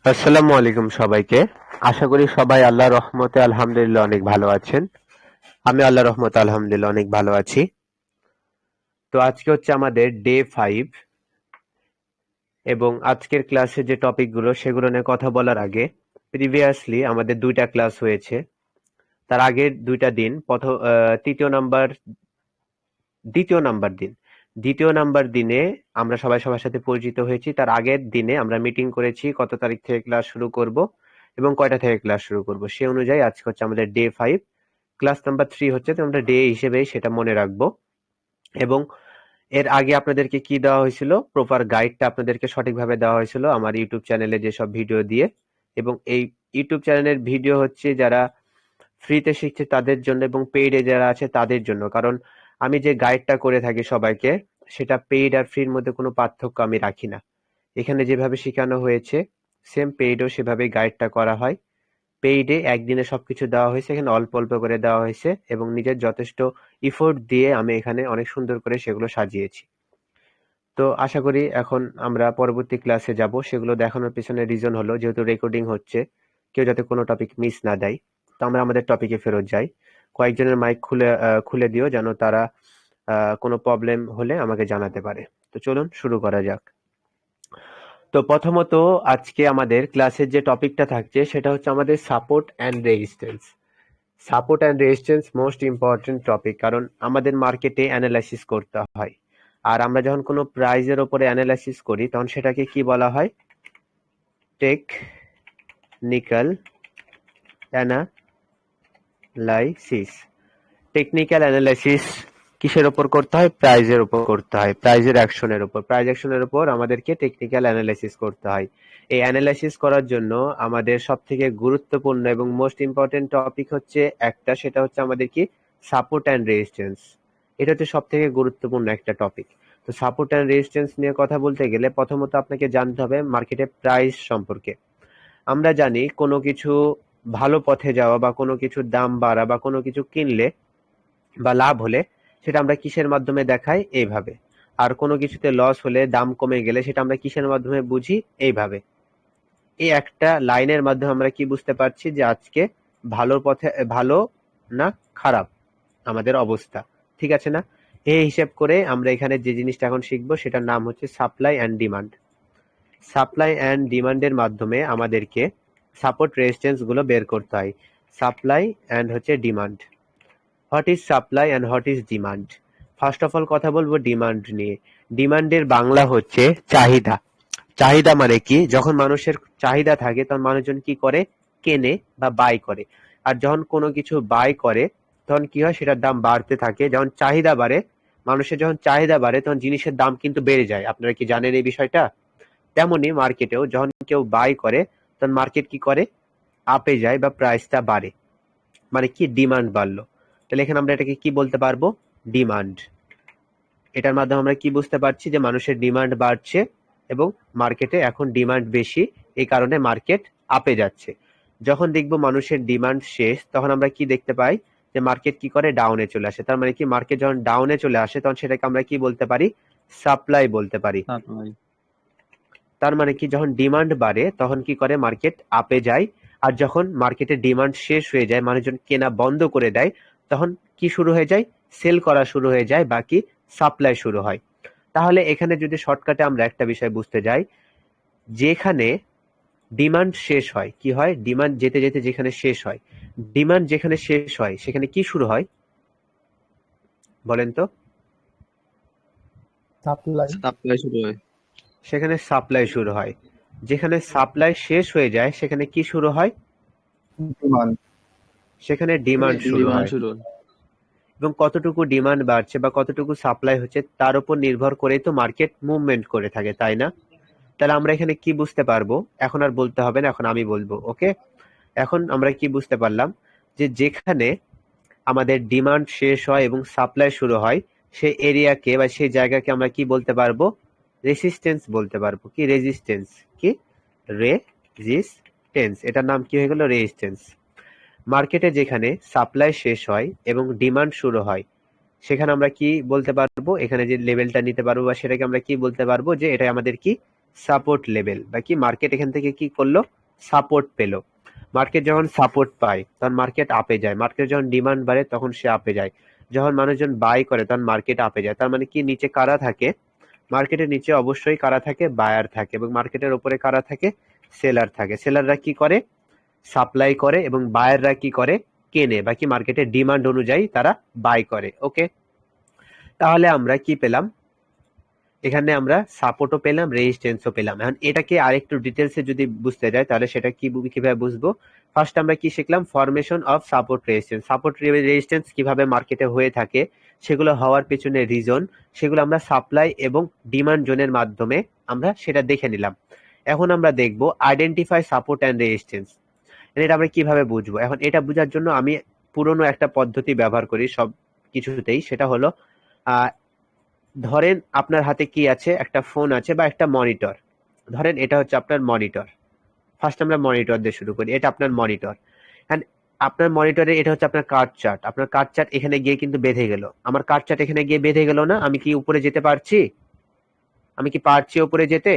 আসসালামু আলাইকুম সবাইকে। আশা করি সবাই আল্লাহর রহমতে আলহামদুলিল্লাহ অনেক ভালো আছেন। আমি আল্লাহর রহমতে আলহামদুলিল্লাহ অনেক ভালো আছি। তো আজকে হচ্ছে আমাদের ডে 5 এবং আজকের ক্লাসে যে টপিকগুলো সেগুলো নিয়ে কথা বলার আগে প্রিভিয়াসলি আমাদের 2টা ক্লাস হয়েছে। তার আগের 2টা দিন তৃতীয় নাম্বার দ্বিতীয় নাম্বার দিন দ্বিতীয় নাম্বার দিনে আমরা সবাই সবার সাথে পরিচিত হয়েছি। তার আগের দিনে আমরা মিটিং করেছি কত তারিখ থেকে ক্লাস শুরু করব এবং কয়টা থেকে ক্লাস শুরু করব। সেই অনুযায়ী আজকে হচ্ছে আমাদের ডে 5, ক্লাস নাম্বার 3 হচ্ছে, তো আমরা ডে হিসেবেই সেটা মনে রাখবো। এবং এর আগে আপনাদেরকে কি দেওয়া হয়েছিল, প্রপার গাইডটা আপনাদেরকে সঠিকভাবে দেওয়া হয়েছিল আমার ইউটিউব চ্যানেলে যেসব ভিডিও দিয়ে। এবং এই ইউটিউব চ্যানেলের ভিডিও হচ্ছে যারা ফ্রিতে শিখছে তাদের জন্য এবং পেইডে যারা আছে তাদের জন্য। কারণ আমি যে গাইডটা করে থাকি সবাইকে, সেটা পেইড আর ফ্রির মধ্যে কোনো পার্থক্য আমি রাখি না। এখানে যেভাবে শেখানো হয়েছে সেম পেইডও সেভাবেই গাইডটা করা হয়। পেইডে একদিনে সবকিছু দেওয়া হয়েছে, এখানে অল্প অল্প করে দেওয়া হয়েছে এবং নিজের যথেষ্ট ইফোর্ট দিয়ে আমি এখানে অনেক সুন্দর করে সেগুলো সাজিয়েছি। তো আশা করি এখন আমরা পরবর্তী ক্লাসে যাব। সেগুলো দেখানোর পেছনে রিজন হলো যেহেতু রেকর্ডিং হচ্ছে, কেউ যাতে কোনো টপিক মিস না দেয়। তো আমরা আমাদের টপিকে ফেরত যাই। কয়েকজনের মাইক খুলে দিও যেন তারা কোনো প্রবলেম হলে আমাকে জানাতে পারে। তো চলুন শুরু করা যাক। তো প্রথমত আজকে আমাদের ক্লাসের যে টপিকটা থাকছে সেটা হচ্ছে আমাদের support and resistance. Support and resistance most important topic, কারণ আমাদের মার্কেটে অ্যানালাইসিস করতে হয়। আর আমরা যখন কোনো প্রাইজের ওপরে অ্যানালাইসিস করি তখন সেটাকে কি বলা হয়? Technical analysis. টেকনিক্যাল অ্যানালাইসিস কিসের উপর করতে হয়? প্রাইজের উপর করতে হয়, প্রাইজের অ্যাকশনের উপর। প্রাইজ অ্যাকশনের উপর আমাদেরকে টেকনিক্যাল অ্যানালাইসিস করতে হয়। এই অ্যানালাইসিস করার জন্য আমাদের সব থেকে গুরুত্বপূর্ণ এবং মোস্ট ইম্পর্টেন্ট টপিক হচ্ছে একটা, সেটা হচ্ছে আমাদের কি? Support and resistance. এটা হচ্ছে সব থেকে গুরুত্বপূর্ণ একটা টপিক। তো সাপোর্ট অ্যান্ড রেজিস্ট্যান্স নিয়ে কথা বলতে গেলে প্রথমত আপনাকে জানতে হবে মার্কেটে প্রাইস সম্পর্কে। আমরা জানি কোনো কিছু ভালো পথে যাওয়া বা কোনো কিছুর দাম বাড়া বা কোনো কিছু কিনলে বা লাভ হলে সেটা আমরা কিসের মাধ্যমে দেখাই? এইভাবে। আর কোনো কিছুতে লস হলে, দাম কমে গেলে সেটা আমরা কিসের মাধ্যমে বুঝি? এইভাবে। এই একটা লাইনের মাধ্যমে আমরা কি বুঝতে পারছি যে আজকে ভালো পথে, ভালো না খারাপ আমাদের অবস্থা, ঠিক আছে না? এই হিসেব করে আমরা এখানে যে জিনিসটা এখন শিখবো সেটার নাম হচ্ছে supply and demand. Supply and ডিমান্ডের মাধ্যমে আমাদেরকে সাপোর্ট রেজিস্ট্যান্স গুলো বের করতে হয়। সাপ্লাই অ্যান্ড হচ্ছে demand. What is supply and what is demand? First of all কথা বলবো ডিমান্ড নিয়ে। ডিমান্ডের বাংলা হচ্ছে চাহিদা। চাহিদা মানে কি? যখন মানুষের চাহিদা থাকে তখন মানুষজন কি করে? কেনে বা বাই করে। আর যখন কোনো কিছু বাই করে তখন কি হয়? সেটার দাম বাড়তে থাকে। যখন চাহিদা বাড়ে, মানুষের যখন চাহিদা বাড়ে তখন জিনিসের দাম কিন্তু বেড়ে যায়। আপনারা কি জানেন এই বিষয়টা? তেমনি মার্কেটেও যখন কেউ বাই করে তখন মার্কেট কি করে? আপে যায় বা প্রাইসটা বাড়ে। মানে কি? ডিমান্ড বাড়লো। তাহলে এখানে আমরা এটাকে কি বলতে পারবো? ডিমান্ড। এটার মাধ্যমে আমরা কি বুঝতে পারছি? যে মানুষের ডিমান্ড বাড়ছে এবং মার্কেটে এখন ডিমান্ড বেশি, এই কারণে মার্কেট আপে যাচ্ছে। যখন দেখবো মানুষের ডিমান্ড শেষ তখন আমরা কি দেখতে পাই? যে মার্কেট কি করে? ডাউনে চলে আসে। তার মানে কি? মার্কেট যখন ডাউনে চলে আসে তখন সেটাকে আমরা কি বলতে পারি? সাপ্লাই বলতে পারি। সাপ্লাই। তার মানে কি? যখন ডিমান্ড বাড়ে তখন কি করে? মার্কেট আপে যায়। আর যখন মার্কেটে ডিমান্ড শেষ হয়ে যায়, মানুষজন কেনা বন্ধ করে দেয়, তখন কি শুরু হয়ে যায়? সেল করা শুরু হয়ে যায়, বাকি সাপ্লাই শুরু হয়। তাহলে এখানে যদি শর্টকাটে আমরা একটা বিষয় বুঝতে যাই, যেখানে ডিমান্ড শেষ হয় কি হয়? ডিমান্ড যেতে যেতে যেখানে শেষ হয়, ডিমান্ড যেখানে শেষ হয় সেখানে কি শুরু হয় বলেন তো? সাপ্লাই। সাপ্লাই শুরু হয়। সেখানে সাপ্লাই শুরু হয়। যেখানে সাপ্লাই শেষ হয়ে যায় সেখানে কি শুরু হয়? ডিমান্ড। সেখানে ডিমান্ড শুরু ডিমান্ড হয়। শুরু। এবং কতটুকু ডিমান্ড বাড়ছে বা কতটুকু সাপ্লাই হচ্ছে তার উপর নির্ভর করেই তো মার্কেট মুভমেন্ট করে থাকে, তাই না? তাহলে আমরা এখানে কি বুঝতে পারবো? এখন আর বলতে হবে না, এখন আমি বলবো। ওকে, এখন আমরা কি বুঝতে পারলাম? যে যেখানে আমাদের ডিমান্ড শেষ হয় এবং সাপ্লাই শুরু হয় সেই এরিয়াকে বা সেই জায়গাকে আমরা কি বলতে পারবো? রেসিস্টেন্স বলতে পারবো। কি? রেজিস্টেন্স। কি? রেজিস্টেন্স। এটার নাম কি হয়ে গেল? রেজিস্টেন্স। মার্কেটে যেখানে সাপ্লাই শেষ হয় এবং ডিমান্ড শুরু হয় সেখানে আমরা কি বলতে পারবো? এখানে যে লেভেলটা নিতে পারবো বা সেটাকে আমরা কি বলতে পারবো? যে এটা আমাদের কি? সাপোর্ট লেভেল, বা কি মার্কেট এখান থেকে কি করলো, সাপোর্ট পেলো। মার্কেট যখন সাপোর্ট পায় তখন মার্কেট আপে যায়, মার্কেট যখন ডিমান্ড বাড়ে তখন সে আপে যায়, যখন মানুষজন বাই করে তখন মার্কেট আপে যায়। তার মানে কি, নিচে কারা থাকে, মার্কেটের নিচে অবশ্যই কারা থাকে, বায়ার থাকে, এবং মার্কেটের উপরে কারা থাকে, সেলার থাকে। সেলাররা কি করে, সাপ্লাই করে, এবং বায়াররা কি করে, কেনে, বা কি মার্কেটের ডিমান্ড অনুযায়ী তারা বাই করে। ওকে, তাহলে আমরা কি পেলাম, এখানে আমরা সাপোর্টও পেলাম, রেজিস্ট্যান্সও পেলাম। এখন এটাকে আরেকটু ডিটেলসে যদি বুঝতে যাই তাহলে সেটা কিভাবে বুঝবো। ফার্স্ট আমরা কি শিখলাম, formation of support resistance, support resistance কিভাবে মার্কেটে হয়ে থাকে, সেগুলো হওয়ার পেছনে রিজন, সেগুলো আমরা সাপ্লাই এবং ডিমান্ড জোনের মাধ্যমে আমরা সেটা দেখে নিলাম। এখন আমরা দেখব আইডেন্টিফাই সাপোর্ট অ্যান্ড রেজিস্ট্যান্স, এটা আমরা কিভাবে বুঝবো। এখন এটা বোঝার জন্য আমি পুরনো একটা পদ্ধতি ব্যবহার করি সব কিছুতেই, সেটা হলো ধরেন আপনার হাতে কি আছে, একটা ফোন আছে বা একটা মনিটর, ধরেন এটা হচ্ছে আপনার মনিটর। ফার্স্ট আমরা মনিটর দিয়ে শুরু করি, এটা আপনার মনিটর। এন্ড আপনার মনিটরে এটা হচ্ছে আপনার কার্ড চার্ট, আপনার কার্ড চার্ট এখানে গিয়ে কিন্তু বেঁধে গেল, আমার কার্ড চার্ট এখানে গিয়ে বেঁধে গেল না, আমি কি উপরে যেতে পারছি, আমি কি পারছি উপরে যেতে।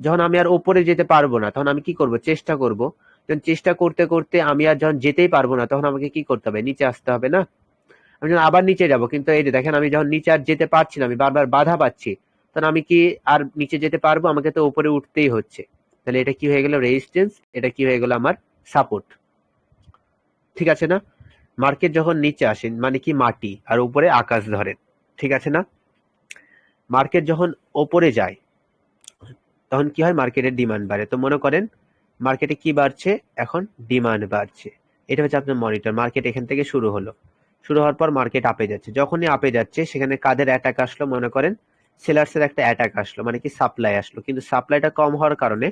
যখন আমি আর উপরে যেতে পারবো না তখন আমি কি করব, চেষ্টা করব, যখন চেষ্টা করতে করতে আমি আর যখন যেতেই পারবো না তখন আমাকে কি করতে হবে, নিচে আসতে হবে না। আমি যখন আবার নিচে যাব, কিন্তু এই যে দেখেন আমি যখন নিচে আর যেতে পারছি না, আমি বারবার বাধা পাচ্ছি, তখন আমি কি আর নিচে যেতে পারবো, আমাকে তো উপরে উঠতেই হচ্ছে। তাহলে এটা কি হয়ে গেল, রেজিস্ট্যান্স, এটা কি হয়ে গেল, আমার সাপোর্ট। ঠিক আছে না। মার্কেট যখন নিচে আসেন মানে কি, মাটি আর উপরে আকাশ ধরেন, ঠিক আছে না। মার্কেট যখন ওপরে যায় তখন কি হয়, মার্কেটের ডিমান্ড বাড়ে। তো মনে করেন মার্কেটে কি বাড়ছে, এখন ডিমান্ড বাড়ছে। এটা হচ্ছে আপনার মনিটর, মার্কেট এখান থেকে শুরু হলো, শুরু হওয়ার পর মার্কেট আপে যাচ্ছে, যখনই আপে যাচ্ছে সেখানে কাদের অ্যাটাক আসলো, মনে করেন সেলার্সের একটা অ্যাটাক আসলো, মানে কি সাপ্লাই আসলো, কিন্তু সাপ্লাইটা কম হওয়ার কারণে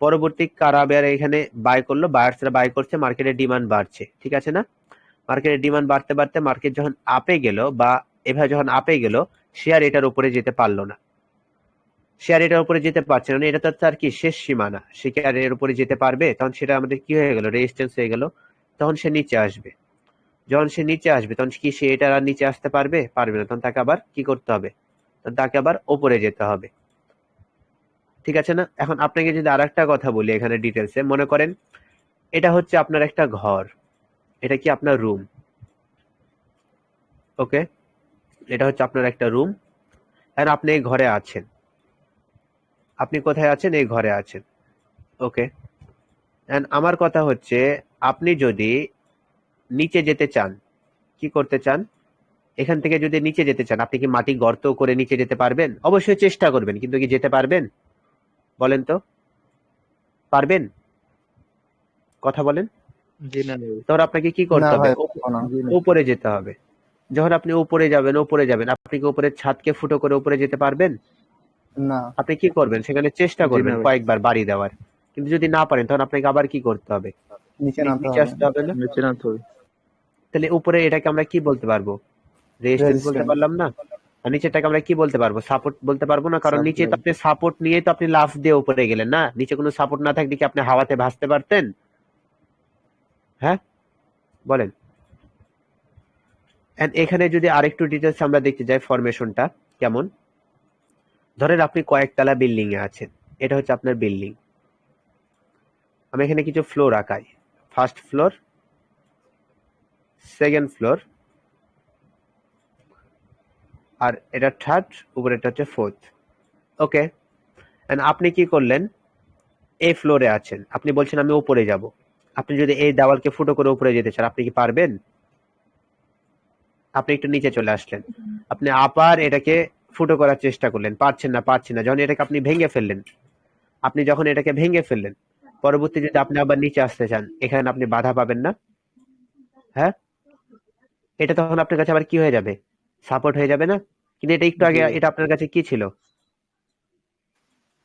পরবর্তী কারা আবার এখানে বাই করলো, বায়ার্সরা বাই করছে, মার্কেটের ডিমান্ড বাড়ছে। ঠিক আছে না। মার্কেটের ডিমান্ড বাড়তে বাড়তে মার্কেট যখন আপে গেল, বা এভাবে যখন আপে গেল, শেয়ার এটার উপরে যেতে পারলো না, শেয়ার এটার উপরে যেতে পারছে না, এটা তো তার কি শেষ সীমানা, সে কি আর এর উপরে যেতে পারবে, তখন সেটা আমাদের কি হয়ে গেল, রেজিস্ট্যান্স হয়ে গেল, তখন সে নিচে আসবে। যখন সে নিচে আসবে তখন কি সে এটা আর নিচে আসতে পারবে, পারবে না, তখন তাকে আবার কি করতে হবে, তখন তাকে আবার ওপরে যেতে হবে। ঠিক আছে না। এখন আপনাকে যদি আর একটা কথা বলি এখানে ডিটেলসে, মনে করেন এটা হচ্ছে আপনার একটা ঘর, এটা কি আপনার রুম, ওকে, এটা হচ্ছে আপনার একটা রুম। আর আপনি এই ঘরে আছেন, আপনি কোথায় আছেন, এই ঘরে আছেন, ওকে। এন্ড আমার কথা হচ্ছে, আপনি যদি নিচে যেতে চান, কি করতে চান, এখান থেকে যদি নিচে যেতে চান, আপনি কি মাটি গর্ত করে নিচে যেতে পারবেন, অবশ্যই চেষ্টা করবেন, কিন্তু কি যেতে পারবেন, বলেন তো, পারবেন, কথা বলেন। জি না ভাই। তখন আপনাকে কি না করতে হবে, ভাই, পারবো না। জি না। উপরে যেতে হবে। যখন আপনি উপরে যাবেন, উপরে যাবেন, আপনি কি উপরে ছাদকে ফুটো করে উপরে যেতে পারবেন, না, আপনি কি করবেন, সেখানে চেষ্টা জি করবেন না ভাই। কয়েকবার বাড়ি দেওয়ার, কিন্তু যদি না পারেন তখন আপনাকে আবার কি করতে হবে, নিচে নামতে নিচে হবে। আসতে হবে না। নিচে নামতে হবে। তাহলে উপরে এটাকে আমরা কি বলতে পারবো, রেজিস্ট্যান্স বলতে রেজিস্ট্যান্স, পারলাম না। আর নিচেটাকে আমরা কি বলতে পারবো, সাপোর্ট বলতে পারবো না, কারণ নিচে তো সাপ্লাই। আপনি সাপোর্ট নিয়ে তো আপনি লাফ দিয়ে উপরে গেলেন না, নিচে কোনো সাপোর্ট না থাকলে কি আপনি হাওয়াতে ভাসতে পারতেন, হ্যাঁ বলেন। এন্ড এখানে যদি আরেকটু ডিটেলস আমরা দেখতে যাই, ফরমেশনটা কেমন, ধরেন আপনি কয়েকতলা বিল্ডিং এ আছেন, এটা হচ্ছে আপনার বিল্ডিং, আমি এখানে কিছু ফ্লোর আঁকাই, ফার্স্ট ফ্লোর, সেকেন্ড ফ্লোর, আর এটা থার্ড, উপরেটা হচ্ছে ফোর্থ, ওকে। এন্ড আপনি কি করলেন, এই ফ্লোরে আছেন, আপনি বলছেন আমি উপরে যাব, আপনি যদি এই দেওয়ালকে ফুটো করে উপরে যেতে চান, আপনি কি পারবেন, আপনি একটু নিচে চলে আসলেন, আপনি আবার এটাকে ফুটো করার চেষ্টা করলেন, পারছেন না, পারছেন না, যখন এটাকে আপনি ভেঙে ফেললেন, আপনি যখন এটাকে ভেঙে ফেললেন, পরবর্তী যদি আপনি আবার নিচে আসতে চান, এখানে আপনি বাধা পাবেন না, হ্যাঁ, এটা তখন আপনার কাছে আবার কি হয়ে যাবে, সাপোর্ট হয়ে যাবে না। কিন্তু এটা একটু জি আগে ভাই। এটা আপনার কাছে কি ছিল,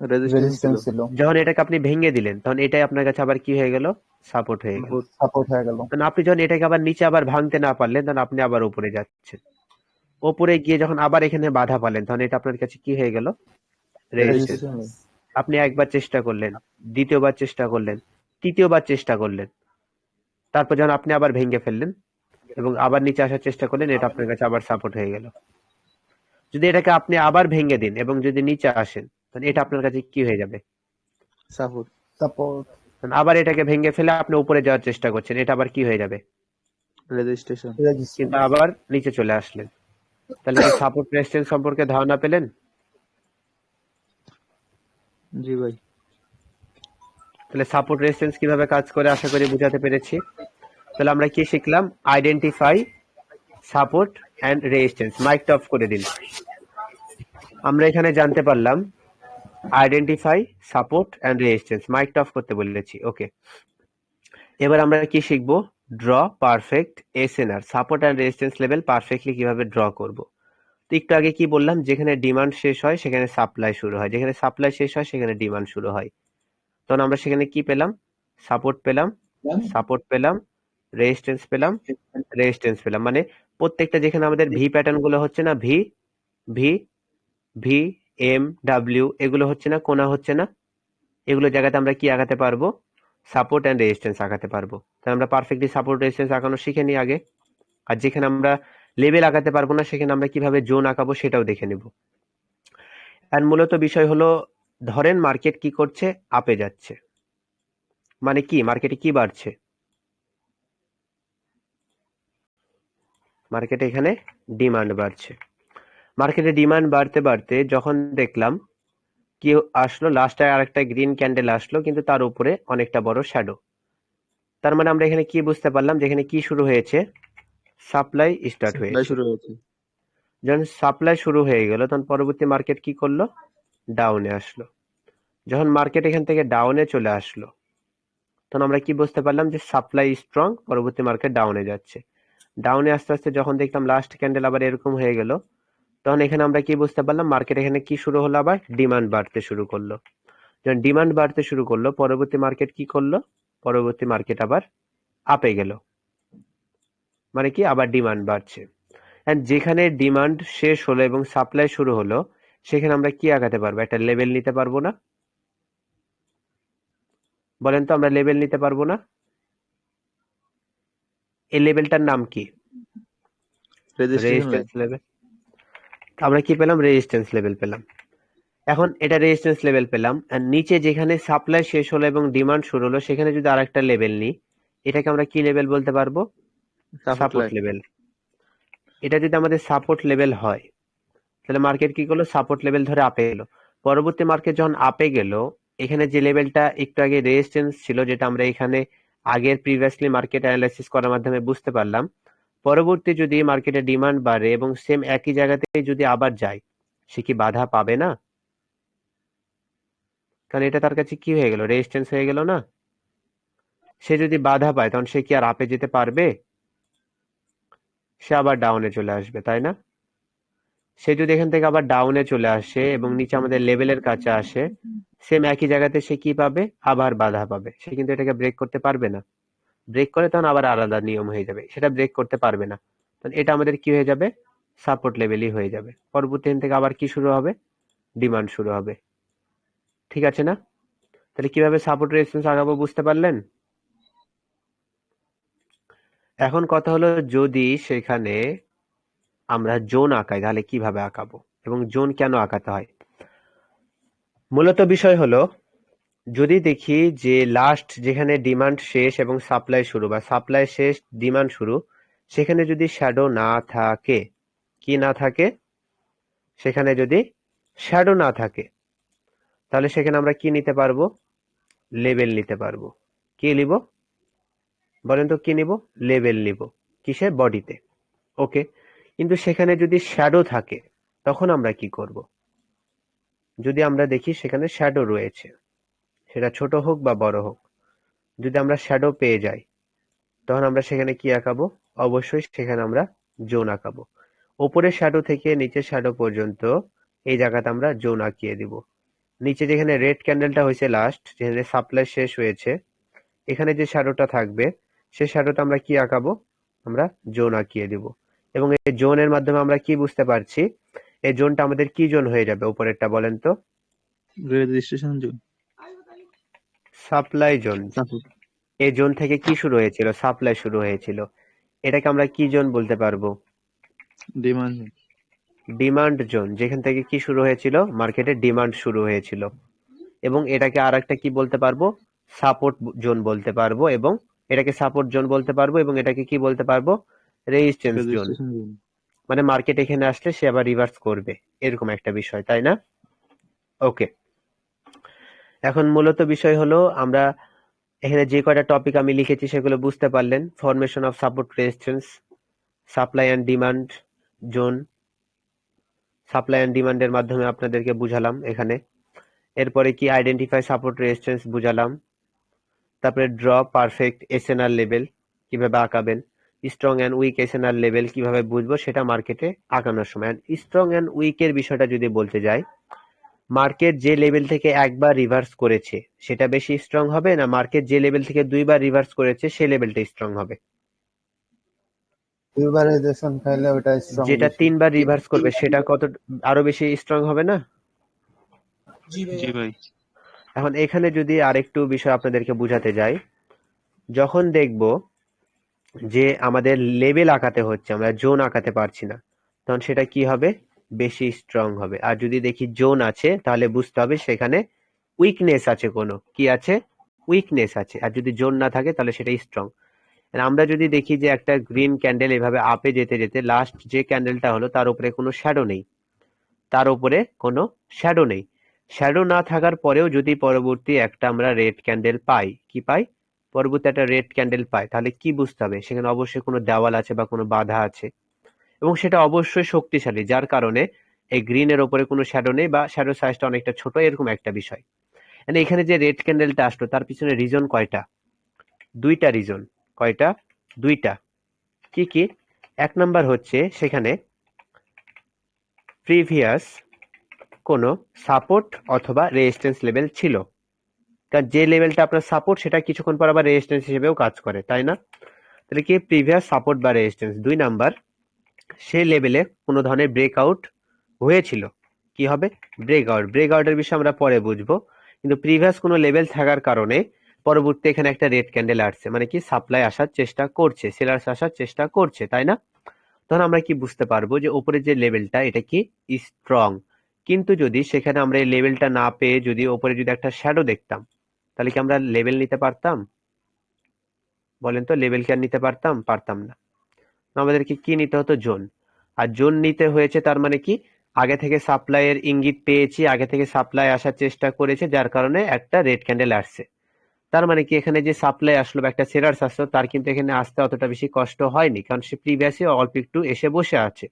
রেজিস্ট্যান্স ছিল। রেজিস্ট্যান্স ছিল, যখন এটাকে আপনি ভেঙে দিলেন তখন এটাই আপনার কাছে আবার কি হয়ে গেল, সাপোর্ট হয়ে গেল। বহুত। সাপোর্ট হয়ে গেল। কারণ আপনি যখন এটাকে আবার নিচে আবার ভাঙতে না পারলেন তখন আপনি আবার উপরে যাচ্ছেন, উপরে গিয়ে যখন আবার এখানে বাধা পালেন তখন এটা আপনার কাছে কি হয়ে গেল, রেজিস্ট্যান্স। রেজিস্ট্যান্স, আপনি একবার চেষ্টা করলেন, দ্বিতীয়বার চেষ্টা করলেন, তৃতীয়বার চেষ্টা করলেন, তারপর যখন আপনি আবার ভেঙে ফেললেন এবং আবার নিচে আসার চেষ্টা করলেন, এটা আপনার কাছে আবার সাপোর্ট হয়ে গেল। যদি এটাকে আপনি আবার ভেঙে দিন এবং যদি নিচে আসেন তাহলে এটা আপনার কাছে কি হয়ে যাবে? সাপোর্ট। সাপোর্ট। আবার এটাকে ভেঙে ফেলে আপনি উপরে যাওয়ার চেষ্টা করছেন, এটা আবার কি হয়ে যাবে? রেজিস্ট্রেশন। কিন্তু রেজিস্ট্যান্স। আবার নিচে চলে আসলেন। তাহলে কি সাপোর্ট রেজিস্ট্যান্স সম্পর্কে ধারণা পেলেন? জি ভাই। তাহলে সাপোর্ট রেজিস্ট্যান্স কিভাবে কাজ করে আশা করি বুঝাতে পেরেছি। তাহলে আমরা কি শিখলাম? Identify support and resistance. মাইকটা অফ করে দিন। আমরা এখানে জানতে পারলাম আইডেন্টিফাই সাপোর্ট এন্ড রেজিস্ট্যান্স। মাইকটা অফ করতে বলেছি, ওকে। এবার আমরা কি শিখবো? Draw perfect SNR, support and resistance level perfectly কিভাবে ড্র করব। তো একটু আগে কি বললাম, যেখানে ডিমান্ড শেষ হয় সেখানে সাপ্লাই শুরু হয়, যেখানে সাপ্লাই শেষ হয় সেখানে ডিমান্ড শুরু হয়। তখন আমরা সেখানে কি পেলাম? সাপোর্ট পেলাম, সাপোর্ট পেলাম, রেজিস্ট্যান্স পেলাম, রেজিস্ট্যান্স পেলাম। মানে প্রত্যেকটা যেখানে আমাদের ভি প্যাটার্ন গুলো হচ্ছে না, V V V M W, এগুলো হচ্ছে না, কোনা হচ্ছে না, এগুলো জায়গাতে আমরা কি আঁকাতে পারবো? সাপোর্ট এন্ড রেজিস্ট্যান্স আঁকাতে পারবো। তাই আমরা পারফেক্টলি সাপোর্ট রেজিস্ট্যান্স আঁকানো শিখে নিই আগে। আর যেখানে আমরা লেভেল আঁকাতে পারবো না সেখানে আমরা কিভাবে জোন আঁকাবো সেটাও দেখে নেব। আর মূলত বিষয় হলো, ধরেন মার্কেট কি করছে? আপে যাচ্ছে। মানে কি মার্কেটে কি বাড়ছে? মার্কেটে এখানে ডিমান্ড বাড়ছে। মার্কেটে ডিমান্ড বাড়তে বাড়তে যখন দেখলাম কি আসলো, লাস্টে আরেকটা গ্রিন ক্যান্ডেল আসলো, কিন্তু তার উপরে অনেকটা বড় শ্যাডো। তার মানে আমরা এখানে কি বুঝতে পারলাম? যেখানে কি শুরু হয়েছে? সাপ্লাই স্টার্ট সাপ্লাই হয়েছে। শুরু হয়েছে। যখন সাপ্লাই শুরু হয়ে গেল তখন পরবর্তী মার্কেট কি করলো? ডাউনে আসলো। যখন মার্কেট এখান থেকে ডাউনে চলে আসলো তখন আমরা কি বুঝতে পারলাম? যে সাপ্লাই স্ট্রং, পরবর্তী মার্কেট ডাউনে যাচ্ছে। ডাউনে আস্তে আস্তে যখন দেখলাম লাস্ট ক্যান্ডেল আবার এরকম হয়ে গেল, তখন এখানে আমরা কি বুঝতে পারলাম? মার্কেট এখানে কি শুরু হলো? আবার ডিমান্ড বাড়তে শুরু করলো। যখন ডিমান্ড বাড়তে শুরু করলো পরবর্তী মার্কেট কি করলো? পরবর্তী মার্কেট আবার আপে গেল। মানে কি আবার ডিমান্ড বাড়ছে। এন্ড যেখানে ডিমান্ড শেষ হলো এবং সাপ্লাই শুরু হলো সেখানে আমরা কি আঁকাতে পারবো? একটা লেভেল নিতে পারবো না? বলেন তো, আমরা লেভেল নিতে পারবো না? এই লেভেলটার নাম কি? Registration line. Resistance level. আমরা কি পেলাম? রেজিস্ট্যান্স লেভেল পেলাম। এখন এটা রেজিস্ট্যান্স লেভেল পেলাম, আর নিচে যেখানে সাপ্লাই শেষ হলো এবং ডিমান্ড শুরু হলো সেখানে যদি আরেকটা লেভেল নিই, এটাকে আমরা কি লেভেল বলতে পারবো? Support support line. লেভেল। এটা যদি আমাদের সাপোর্ট লেভেল হয় তাহলে মার্কেট কি করলো? সাপোর্ট লেভেল ধরে আপে গেল। পরবর্তী মার্কেট যখন আপে গেল, এখানে যে লেভেলটা একটু আগে রেজিস্ট্যান্স ছিল, যেটা আমরা এখানে আগের প্রিভিয়াসলি মার্কেট অ্যানালাইসিস করার মাধ্যমে বুঝতে পারলাম, পরবর্তী যদি মার্কেটে ডিমান্ড বাড়ে এবং সেম একই জায়গাতে যদি আবার যায়, সে কি বাধা পাবে না? কারণ এটা তার কাছে কি হয়ে গেল? রেজিস্ট্যান্স হয়ে গেল না? সে যদি বাধা পায় তখন সে কি আর আপে যেতে পারবে? সে আবার ডাউনে চলে আসবে, তাই না? সে যদি এখান থেকে আবার ডাউনে চলে আসে এবং নিচে আমাদের লেভেলের কাছে আসে, সেম একই জায়গাতে সে কি পাবে? আবার বাধা পাবে। সে কিন্তু এটাকে ব্রেক করতে পারবে না। ব্রেক করে তখন আবার আলাদা নিয়ম হয়ে যাবে, সেটা ব্রেক করতে পারবে না। তখন এটা আমাদের কি হয়ে যাবে? সাপোর্ট লেভেলই হয়ে যাবে। পরবর্তী দিন থেকে আবার কি শুরু হবে? ডিমান্ড শুরু হবে। ঠিক আছে না? তাহলে কিভাবে সাপোর্ট রেজিস্ট্যান্স আগাবো বুঝতে পারলেন? এখন কথা হলো, যদি সেখানে আমরা জোন আঁকাই তাহলে কিভাবে আঁকাবো এবং জোন কেন আঁকাতে হয়? মূলত বিষয় হলো, যদি দেখি যে লাস্ট যেখানে ডিমান্ড শেষ এবং সাপ্লাই শুরু, বা সাপ্লাই শেষ ডিমান্ড শুরু, সেখানে যদি শ্যাডো না থাকে, কি না থাকে? সেখানে যদি শ্যাডো না থাকে তাহলে সেখানে আমরা কি নিতে পারবো? লেভেল নিতে পারবো। কি নিব বলেন তো? কি নিব? লেভেল নিব। কিসে? বডিতে। ওকে। কিন্তু সেখানে যদি শ্যাডো থাকে তখন আমরা কি করব? যদি আমরা দেখি সেখানে শ্যাডো রয়েছে, সেটা ছোট হোক বা বড় হোক, যদি আমরা শ্যাডো পেয়ে যাই তখন আমরা সেখানে কি আঁকাবো? অবশ্যই সেখানে আমরা জোন আঁকাবো। ওপরের শ্যাডো থেকে নিচের শ্যাডো পর্যন্ত এই জায়গাতে আমরা জোন আঁকিয়ে দিব। নিচে যেখানে রেড ক্যান্ডেলটা হয়েছে লাস্ট, যেখানে সাপ্লাই শেষ হয়েছে, এখানে যে শ্যাডোটা থাকবে সেই শ্যাডোটা আমরা কি আঁকাবো? আমরা জোন আঁকিয়ে দিব। এবং এই জোনের মাধ্যমে আমরা কি বুঝতে পারছি? এই জোনটা আমাদের কি জোন হয়ে যাবে? উপরেরটা বলেন তো? Registration zone. Supply zone. Support. এই জোন থেকে কি শুরু হয়েছিল? সাপ্লাই শুরু হয়েছিল। এটাকে আমরা কি জোন বলতে পারবো? Demand zone. ডিমান্ড জোন, যেখান থেকে কি শুরু হয়েছিল, মার্কেটে ডিমান্ড শুরু হয়েছিল, এবং এটাকে আর একটা কি বলতে পারবো, সাপোর্ট জোন বলতে পারবো, এবং এটাকে সাপোর্ট জোন বলতে পারবো, এবং এটাকে কি বলতে পারবো, রেজিস্ট্যান্স জোন। Registration zone. মানে মার্কেট এখানে আসলে সে আবার রিভার্স করবে, এরকম একটা বিষয়, তাই না? ওকে, এখন মূলত বিষয় হলো আমরা এখানে যে কয়টা টপিক আমি লিখেছি সেগুলো বুঝতে পারলেন। Formation of support resistance, supply and demand zone, supply and ডিমান্ডের মাধ্যমে আপনাদেরকে বুঝালাম এখানে। এরপরে কি আইডেন্টিফাই সাপোর্ট রেজিস্ট্যান্স বুঝালাম। তারপরে ড্র পারফেক্ট এসএনআর লেভেল কিভাবে আঁকাবেন, strong and weak SNR level কিভাবে বুঝবো সেটা মার্কেটে আঁকানোর সময়। স্ট্রং অ্যান্ড উইকের বিষয়টা যদি বলতে যাই, মার্কেট যে লেভেল থেকে একবার রিভার্স করেছে সেটা বেশি স্ট্রং হবে, না মার্কেট যে লেভেল থেকে দুইবার রিভার্স করেছে সেই লেভেলটা স্ট্রং হবে? দুইবার রেজিস্ট্রেশন খাইলে ওটা স্ট্রং যেটা বেশি। তিনবার রিভার্স করবে সেটা কত আরো বেশি স্ট্রং হবে না? জি ভাই। এখন এখানে যদি আরেকটু বিষয় আপনাদেরকে বুঝাতে যাই, যখন দেখব যে আমাদের লেভেল আঁকাতে হচ্ছে, আমরা জোন আঁকাতে পারছি না, তখন সেটা কি হবে, বেশি স্ট্রং হবে। আর যদি দেখি জোন আছে তাহলে বুঝতে হবে সেখানে উইকনেস আছে, কোনো কি আছে, উইকনেস আছে। আর যদি জোন না থাকে তাহলে সেটা স্ট্রং। আমরা যদি দেখি যে একটা গ্রিন ক্যান্ডেল এভাবে আপে যেতে যেতে লাস্ট যে ক্যান্ডেলটা হলো তার উপরে কোনো শ্যাডো নেই, তার উপরে কোনো শ্যাডো নেই, শ্যাডো না থাকার পরেও যদি পরবর্তী একটা আমরা রেড ক্যান্ডেল পাই, কি পাই, পরবর্তী একটা রেড ক্যান্ডেল পাই, তাহলে কি বুঝতে হবে, সেখানে অবশ্যই কোনো দেওয়াল আছে বা কোনো বাধা আছে, এবং সেটা অবশ্যই শক্তিশালী, যার কারণে এই গ্রিনের ওপরে কোনো শ্যাডো নেই বা শ্যাডো সাইজটা অনেকটা ছোট, এরকম একটা বিষয়। মানে এখানে যে রেড ক্যান্ডেলটা আসলো তার পিছনে রিজন কয়টা, দুইটা রিজন। কয়টা, দুইটা। কি কি? এক নাম্বার হচ্ছে সেখানে প্রিভিয়াস কোনো সাপোর্ট অথবা রেজিস্ট্যান্স লেভেল ছিল, কারণ যে লেভেলটা আপনার সাপোর্ট সেটা কিছুক্ষণ পর আবার রেজিস্ট্যান্স হিসেবেও কাজ করে, তাই না? তাহলে কি প্রিভিয়াস সাপোর্ট বা রেজিস্ট্যান্স। দুই নাম্বার, সেই লেভেলে কোনো ধরনের ব্রেকআউট হয়েছিল, কি হবে, ব্রেকআউট। ব্রেকআউটের বিষয়ে আমরা পরে বুঝবো, কিন্তু প্রিভিয়াস কোনো লেভেল থাকার কারণে পরবর্তী এখানে একটা রেড ক্যান্ডেল আসছে, মানে কি সাপ্লাই আসার চেষ্টা করছে, সেলার্স আসার চেষ্টা করছে, তাই না? তখন আমরা কি বুঝতে পারবো যে উপরে যে লেভেলটা এটা কি স্ট্রং। কিন্তু যদি সেখানে আমরা এই লেভেলটা না পেয়ে যদি উপরে যদি একটা শ্যাডো দেখতাম, তাহলে কি আমরা লেভেল নিতে পারতাম? বলেন তো, লেভেল কি আর নিতে পারতাম? পারতাম না। আমাদেরকে কি নিতে হতো, জোন। আর জোন নিতে হয়েছে তার মানে কি, আগে থেকে সাপ্লাইয়ের ইঙ্গিত পেয়েছি, আগে থেকে সাপ্লাই আসার চেষ্টা করেছে, যার কারণে একটা রেড ক্যান্ডেল আসছে। তার মানে কি এখানে যে সাপ্লাই আসলো বা একটা সেলার্স আসলো তার কিন্তু এখানে আসতে অতটা বেশি কষ্ট হয়নি, কারণ সে প্রিভিয়াসই অল্প একটু এসে বসে আছে।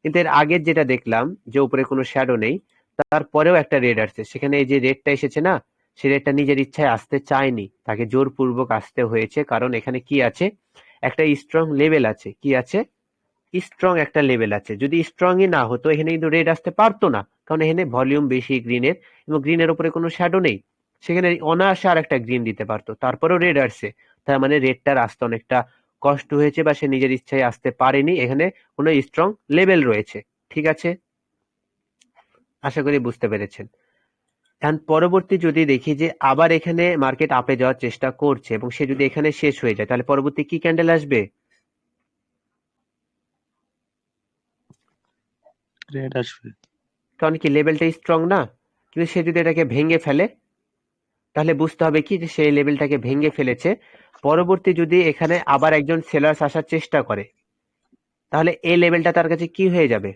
কিন্তু এর আগের যেটা দেখলাম যে উপরে কোনো শ্যাডো নেই, তারপরেও একটা রেড আসছে, সেখানে এই যে রেডটা এসেছে না, সে রেডটা নিজের ইচ্ছায় আসতে চায়নি, তাকে জোরপূর্বক আসতে হয়েছে, কারণ এখানে কি আছে, একটা স্ট্রং লেভেল আছে। কি আছে, স্ট্রং একটা লেভেল আছে। যদি স্ট্রংই না হতো এখানে কিন্তু রেড আসতে পারতো না, কারণ এখানে ভলিউম বেশি গ্রিনের, এবং গ্রিনের উপরে কোনো শ্যাডো নেই, সেখানে অনায়াসে আর একটা গ্রিন দিতে পারতো, তারপরেও রেড আসছে। তার মানে রেডটার আসতে অনেকটা কষ্ট হয়েছে বা সে নিজের ইচ্ছায় আসতে পারেনি, এখানে কোনো স্ট্রং লেভেল রয়েছে। ঠিক আছে, আশা করি বুঝতে পেরেছেন। এখন পরবর্তী যদি দেখি যে আবার এখানে মার্কেট আপে যাওয়ার চেষ্টা করছে এবং সে যদি এখানে শেষ হয়ে যায়, তাহলে পরবর্তী কি ক্যান্ডেল আসবে? রেড আসবে। কারণ কি লেভেলটা স্ট্রং না, কিন্তু সে যদি এটাকে ভেঙে ফেলে তাহলে বুঝতে হবে কি যে সেই লেভেলটাকে ভেঙে ফেলেছে। পরবর্তী যদি এখানে আবার একজন সেলার্স আসার চেষ্টা করে, তাহলে এই লেভেলটা তার কাছে কি হয়ে যাবে,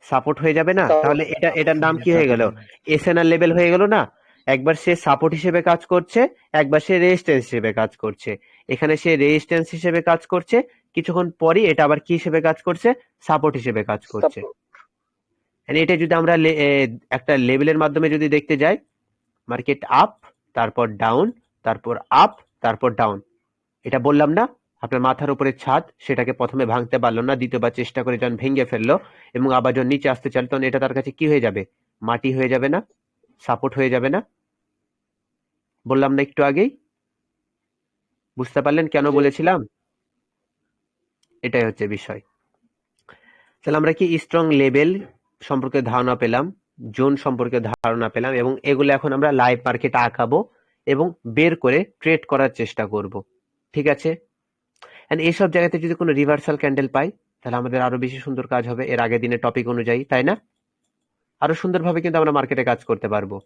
সাপোর্ট হয়ে যাবে না? তাহলে এটার নাম কি হয়ে গেল, এসএনআর লেভেল হয়ে গেল না? একবার সে সাপোর্ট হিসেবে কাজ করছে, একবার সে রেজিস্ট্যান্স হিসেবে কাজ করছে। এখানে সে রেজিস্ট্যান্স হিসেবে কাজ করছে, কিছুক্ষণ পরই এটা আবার কি হিসেবে কাজ করছে, সাপোর্ট হিসেবে কাজ করছে। And এটা যদি আমরা একটা লেভেলের মাধ্যমে যদি দেখতে যাই, মার্কেট আপ, তারপর ডাউন, তারপর আপ, তারপর ডাউন, এটা বললাম না, আপনার মাথার উপরে ছাদ, সেটাকে প্রথমে ভাঙতে পারলো না, দ্বিতীয়বার চেষ্টা করে যখন ভেঙে ফেললো এবং আবার যখন নিচে আসতে চাইল, তখন এটা তার কাছে কি হয়ে যাবে, মাটি হয়ে যাবে না, সাপোর্ট হয়ে যাবে না? বললাম না একটু আগেই? বুঝতে পারলেন কেন বলেছিলাম? এটাই হচ্ছে বিষয়। তাহলে আমরা কি স্ট্রং লেভেল সম্পর্কে ধারণা পেলাম, জোন সম্পর্কে ধারণা পেলাম, এবং এগুলো এখন আমরা লাইভ মার্কেটে আঁকাবো এবং বের করে ট্রেড করার চেষ্টা করব। ঠিক আছে, এন্ড এইসব জায়গাতে যদি কোনো রিভার্সাল ক্যান্ডেল পাই তাহলে আমাদের আরো বেশি সুন্দর কাজ হবে এর আগের দিনের টপিক অনুযায়ী, তাই না? আরো সুন্দরভাবে কিন্তু আমরা মার্কেটে কাজ করতে পারবো।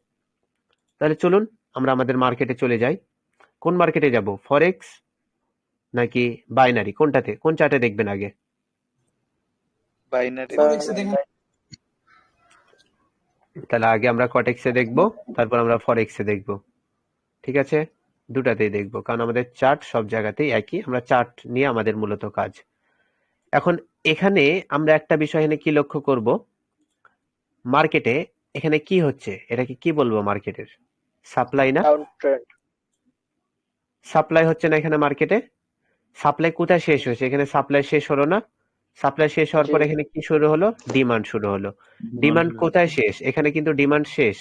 তাহলে চলুন আমরা আমাদের মার্কেটে চলে যাই। কোন মার্কেটে যাব, ফরেক্স নাকি বাইনারি, কোনটাতে, কোন চার্টে দেখবেন আগে? বাইনারি। তাহলে আগে আমরা কটেক্সে দেখবো, তারপর আমরা ফরেক্সে দেখবো। ঠিক আছে, দুটাতেই দেখবো, কারণ আমাদের চার্ট সব জায়গাতেই একই, আমরা চার্ট নিয়ে আমাদের মূলত কাজ। এখন এখানে আমরা একটা বিষয় এখানে কি লক্ষ্য করব, মার্কেটে এখানে কি হচ্ছে, এটাকে কি বলবো, মার্কেটের সাপ্লাই না? সাপ্লাই হচ্ছে না এখানে মার্কেটে? সাপ্লাই কোথায় শেষ হয়েছে, এখানে সাপ্লাই শেষ হলো না? সাপ্লাই শেষ হওয়ার পর এখানে কি শুরু হলো, ডিমান্ড শুরু হলো। ডিমান্ড কোথায় শেষ, এখানে কিন্তু ডিমান্ড শেষ,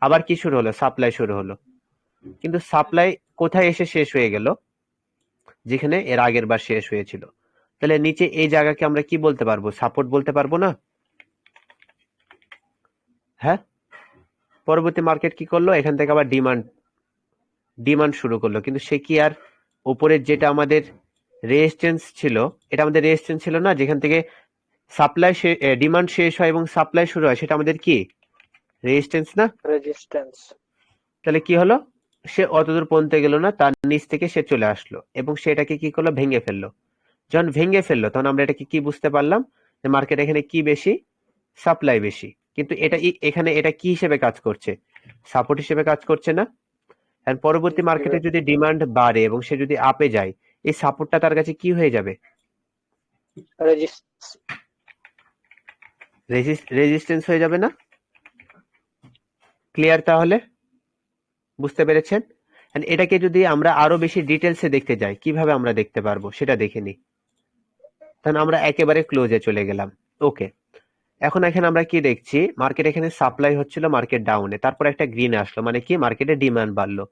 আবার কি শুরু হলো, সাপ্লাই শুরু হলো। কিন্তু সাপ্লাই কোথায় এসে শেষ হয়ে গেল, যেখানে এর আগের বার শেষ হয়েছিল। তাহলে নিচে এই জায়গাকে আমরা কি বলতে পারবো, সাপোর্ট বলতে পারবো না? হ্যাঁ, পরবর্তী মার্কেট কি করলো, এখান থেকে আবার ডিমান্ড শুরু করলো, কিন্তু সে কি আর উপরের যেটা আমাদের রেজিস্ট্যান্স ছিল, এটা আমাদের রেজিস্ট্যান্স ছিল না, যেখান থেকে সাপ্লাই ডিমান্ড শেষ হয় এবং সাপ্লাই শুরু হয়, সেটা আমাদের কি রেজিস্ট্যান্স না? রেজিস্ট্যান্স। তাহলে কি হলো, সে অতদূর পৌঁছতে গেল না, তার নিচ থেকে সে চলে আসলো এবং সেটাকে কি করলো, ভেঙে ফেললো। যখন ভেঙে ফেললো তখন আমরা এটাকে কি বুঝতে পারলাম, যে মার্কেট এখানে কি বেশি, সাপ্লাই বেশি। কিন্তু এটা এখানে এটা কি হিসেবে কাজ করছে, সাপোর্ট হিসেবে কাজ করছে না? এন্ড পরবর্তী মার্কেটে যদি ডিমান্ড বাড়ে এবং সে যদি আপে যায়, এই সাপোর্টটা তার কাছে কি হয়ে যাবে, রেজিস্ট্যান্স হয়ে যাবে না? ক্লিয়ার? তাহলে বুঝতে পেরেছেন? And এটাকে যদি আমরা আরো বেশি ডিটেলসে দেখতে যাই, কিভাবে আমরা দেখতে পারবো সেটা দেখে নিই। তাহলে আমরা একেবারে ক্লোজে চলে গেলাম। ওকে, এখন এখানে আমরা কি দেখছি, মার্কেট এখানে সাপ্লাই হচ্ছিল, মার্কেট ডাউনে, তারপর একটা গ্রিন আসলো, মানে কি মার্কেটে ডিমান্ড বাড়লো,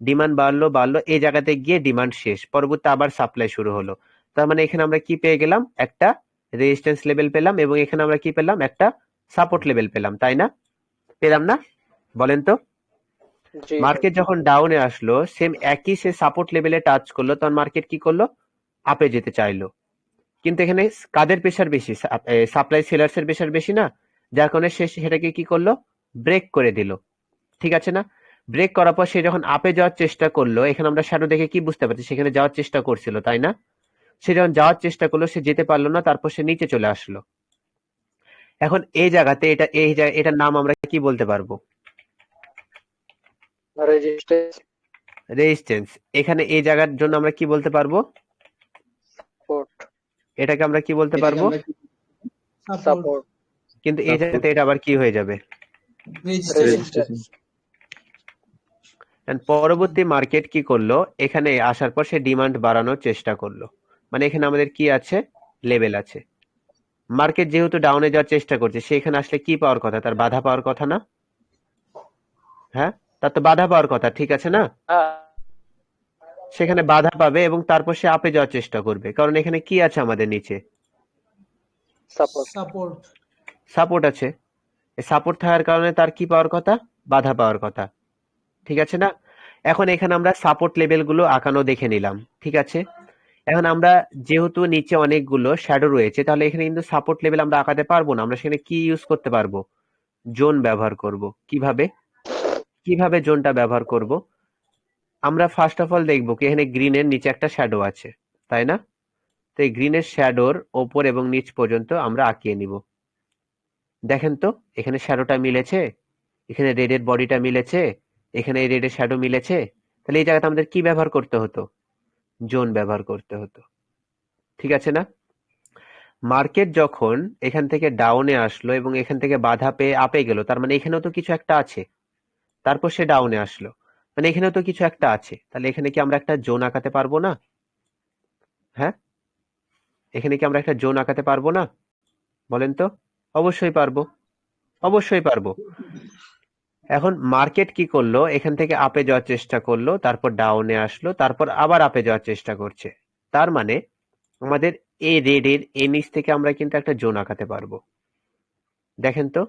ডিমান্ড বাড়লো, এই জায়গাতে গিয়ে ডিমান্ড শেষ, পরবর্তী আবার সাপ্লাই শুরু হলো। তার মানে এখানে আমরা কি পেয়ে গেলাম, একটা রেজিস্ট্যান্স লেভেল পেলাম এবং এখানে আমরা কি পেলাম, একটা সাপোর্ট লেভেল পেলাম, তাই না? পেলাম না, বলেন তো? মার্কেট যখন ডাউনে আসলো, সেম একই সে সাপোর্ট লেভেলে টাচ করলো, তখন মার্কেট কি করলো, আপে যেতে চাইলো। কিন্তু এখানে কাদের প্রেসার বেশি, সাপ্লাই সেলার্স এর প্রেসার বেশি না? যার কারণে সে সেটাকে কি করলো, ব্রেক করে দিল। ঠিক আছে না? ব্রেক করার পর সে যখন আপে যাওয়ার চেষ্টা করলো, এখানে আমরা শ্যাডো দেখে কি বুঝতে পারছি, সেখানে যাওয়ার চেষ্টা করছিল, তাই না? সে যখন যাওয়ার চেষ্টা করলো, সে যেতে পারলো না, তারপর সে নিচে চলে আসলো। এখন এই জায়গাতে এটার নাম আমরা কি বলতে পারবো, রেজিস্ট্যান্স। এখানে এই জায়গার জন্য আমরা কি বলতে পারবো, এটাকে আমরা কি বলতে পারবো, সাপোর্ট। কিন্তু এই জায়গাতে এটা আবার কি হয়ে যাবে, রেজিস্ট্যান্স। পরবর্তী মার্কেট কি করলো, এখানে আসার পর সে ডিমান্ড বাড়ানোর চেষ্টা করলো, মানে এখানে আমাদের কি আছে, লেভেল আছে। মার্কেট যেহেতু ডাউনে যাওয়ার চেষ্টা করছে, সে এখানে আসলে কি পাওয়ার কথা, তার বাধা পাওয়ার কথা না? হ্যাঁ, তার তো বাধা পাওয়ার কথা, ঠিক আছে না? সেখানে বাধা পাবে এবং তারপর সে আপে যাওয়ার চেষ্টা করবে, কারণ এখানে কি আছে আমাদের নিচে, সাপোর্ট আছে। সাপোর্ট থাকার কারণে তার কি পাওয়ার কথা, বাধা পাওয়ার কথা, ঠিক আছে না? এখন এখানে আমরা সাপোর্ট লেভেল গুলো আঁকানো দেখে নিলাম, ঠিক আছে? এখন আমরা যেহেতু নিচে অনেকগুলো শ্যাডো রয়েছে, তাহলে এখানে কিন্তু সাপোর্ট লেভেল আমরা আঁকাতে পারবো না, আমরা সেখানে কি ইউজ করতে পারবো, জোন ব্যবহার করব। কিভাবে জোনটা ব্যবহার করব, আমরা ফার্স্ট অফ অল দেখবো কি এখানে গ্রিনের নিচে একটা শ্যাডো আছে, তাই না? তো এই গ্রিনের শ্যাডোর ওপর এবং নিচ পর্যন্ত আমরা আঁকিয়ে নিব। দেখেন তো এখানে শ্যাডোটা মিলেছে, এখানে রেডের বডিটা মিলেছে, এখানে এই রেডের শ্যাডো মিলেছে। তাহলে এই জায়গাতে আমাদের কি ব্যবহার করতে হতো, জোন ব্যবহার করতে হতো, ঠিক আছে না? মার্কেট যখন এখান থেকে ডাউনে আসলো এবং এখান থেকে বাধা পেয়ে আপে গেল, তার মানে এখানেও তো কিছু একটা আছে, তারপর সে ডাউনে আসলো, মানে এখানেও তো কিছু একটা আছে। তাহলে এখানে কি আমরা একটা জোন আঁকাতে পারবো না? হ্যাঁ, এখানে কি আমরা একটা জোন আঁকাতে পারবো না, বলেন তো? অবশ্যই পারবো, অবশ্যই পারবো। এখন মার্কেট কি করলো, এখান থেকে আপে যাওয়ার চেষ্টা করলো, তারপর ডাউনে আসলো, তারপর আবার আপে যাওয়ার চেষ্টা করছে। তার মানে আমাদের এই রেডের এই নিচ থেকে আমরা কিন্তু একটা জোন আঁকাতে পারবো। দেখেন তো,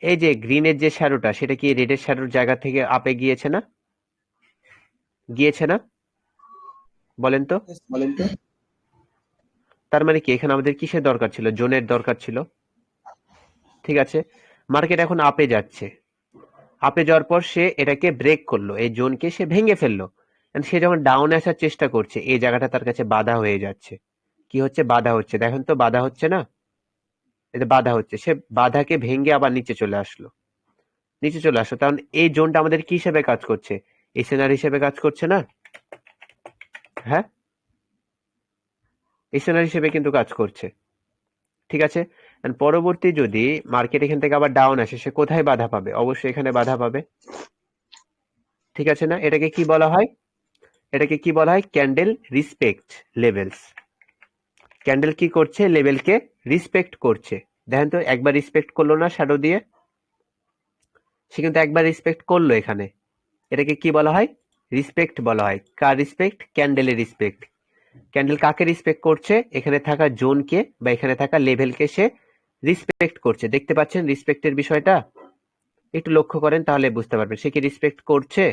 এই যে গ্রিনের যে শ্যাডোটা, সেটা কি রেডের শ্যাডোর জায়গা থেকে আপে গিয়েছে না, গিয়েছে না? বলেন তো? তার মানে কি এখানে আমাদের কিসের দরকার ছিল? জোনের দরকার ছিল। ঠিক আছে, মার্কেট এখন আপে যাচ্ছে, আপে যাওয়ার পর সে এটাকে ব্রেক করলো, এই জোনকে সে ভেঙে ফেললো। And সে যখন ডাউনে আসার চেষ্টা করছে, এই জায়গাটা তার কাছে বাধা হয়ে যাচ্ছে। কি হচ্ছে? বাধা হচ্ছে। দেখেন তো, বাধা হচ্ছে না? এটা বাধা হচ্ছে। সে বাধাকে ভেঙে আবার নিচে চলে আসলো, নিচে চলে আসলো। কারণ এই জোনটা আমাদের কি হিসেবে কাজ করছে? এসএনআর হিসেবে কাজ করছে না? হ্যাঁ, এসএনআর হিসেবে কিন্তু কাজ করছে। ঠিক আছে, and পরবর্তী যদি মার্কেট এখান থেকে আবার ডাউন আসে, সে কোথায় বাধা পাবে? অবশ্যই এখানে বাধা পাবে। ঠিক আছে না? এটাকে কি বলা হয়? এটাকে কি বলা হয়? Candle respect levels. ক্যান্ডেল কি করছে? লেভেলকে রিসপেক্ট করছে। দেখেন তো, একবার রিসপেক্ট করলো না শ্যাডো দিয়ে? সে কিন্তু একবার রিসপেক্ট করলো এখানে। এটাকে কি বলা হয়? রিসপেক্ট বলা হয়। কার রিসপেক্ট? ক্যান্ডেলের রিসপেক্ট। ক্যান্ডেল কাকে রিসপেক্ট করছে? এখানে থাকা জোনকে বা এখানে থাকা লেভেলকে সে রিসপেক্ট করছে। দেখতে পাচ্ছেন রিসপেক্টের বিষয়টা? একটু লক্ষ্য করেন তাহলে বুঝতে পারবেন। সে কি রিসপেক্ট করছে?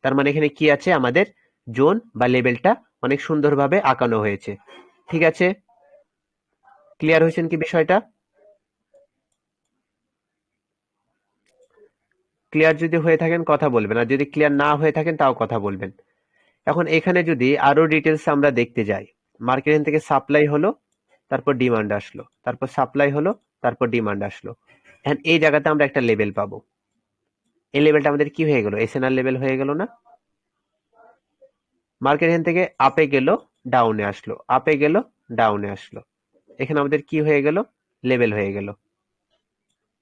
তার মানে এখানে কি আছে? আমাদের জোন বা লেভেলটা অনেক সুন্দরভাবে আঁকানো হয়েছে। ঠিক আছে, ক্লিয়ার হয়েছেন কি বিষয়টা? ক্লিয়ার যদি হয়ে থাকেন কথা বলবেন, আর যদি ক্লিয়ার না হয়ে থাকেন তাও কথা বলবেন। এখন এখানে যদি আরো ডিটেলস আমরা দেখতে যাই, মার্কেট থেকে সাপ্লাই হলো, তারপর ডিমান্ড আসলো, তারপর সাপ্লাই হলো, তারপর ডিমান্ড আসলো। এখন এই জায়গাতে আমরা একটা লেভেল পাবো। এই লেভেলটা আমাদের কি হয়ে গেল? এসএনআর লেভেল হয়ে গেল না? মার্কেট এখান থেকে আপে গেল, ডাউনে আসলো, আপে গেল, ডাউনে আসলো। এখানে আমাদের কি হয়ে গেল? লেভেল হয়ে গেল।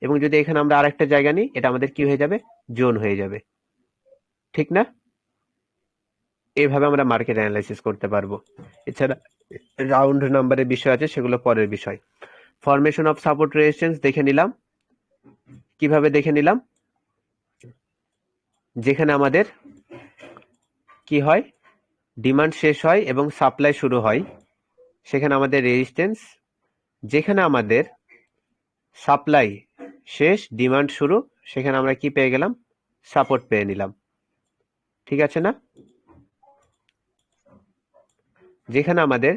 এবং যদি এখানে আমরা আরেকটা জায়গা নিই, এটা আমাদের কি হয়ে যাবে? জোন হয়ে যাবে। ঠিক না? এইভাবে আমরা মার্কেট অ্যানালাইসিস করতে পারবো। এছাড়া রাউন্ড নাম্বারের বিষয় আছে, সেগুলো পরের বিষয়। ফরমেশন অফ সাপোর্ট রেজিস্ট্যান্স দেখে নিলাম। কিভাবে দেখে নিলাম? যেখানে আমাদের কি হয়? ডিমান্ড শেষ হয় এবং সাপ্লাই শুরু হয়, সেখানে আমাদের রেজিস্ট্যান্স। যেখানে আমাদের সাপ্লাই শেষ, ডিমান্ড শুরু, সেখানে আমরা কি পেয়ে গেলাম? সাপোর্ট পেয়ে নিলাম। ঠিক আছে না? যেখানে আমাদের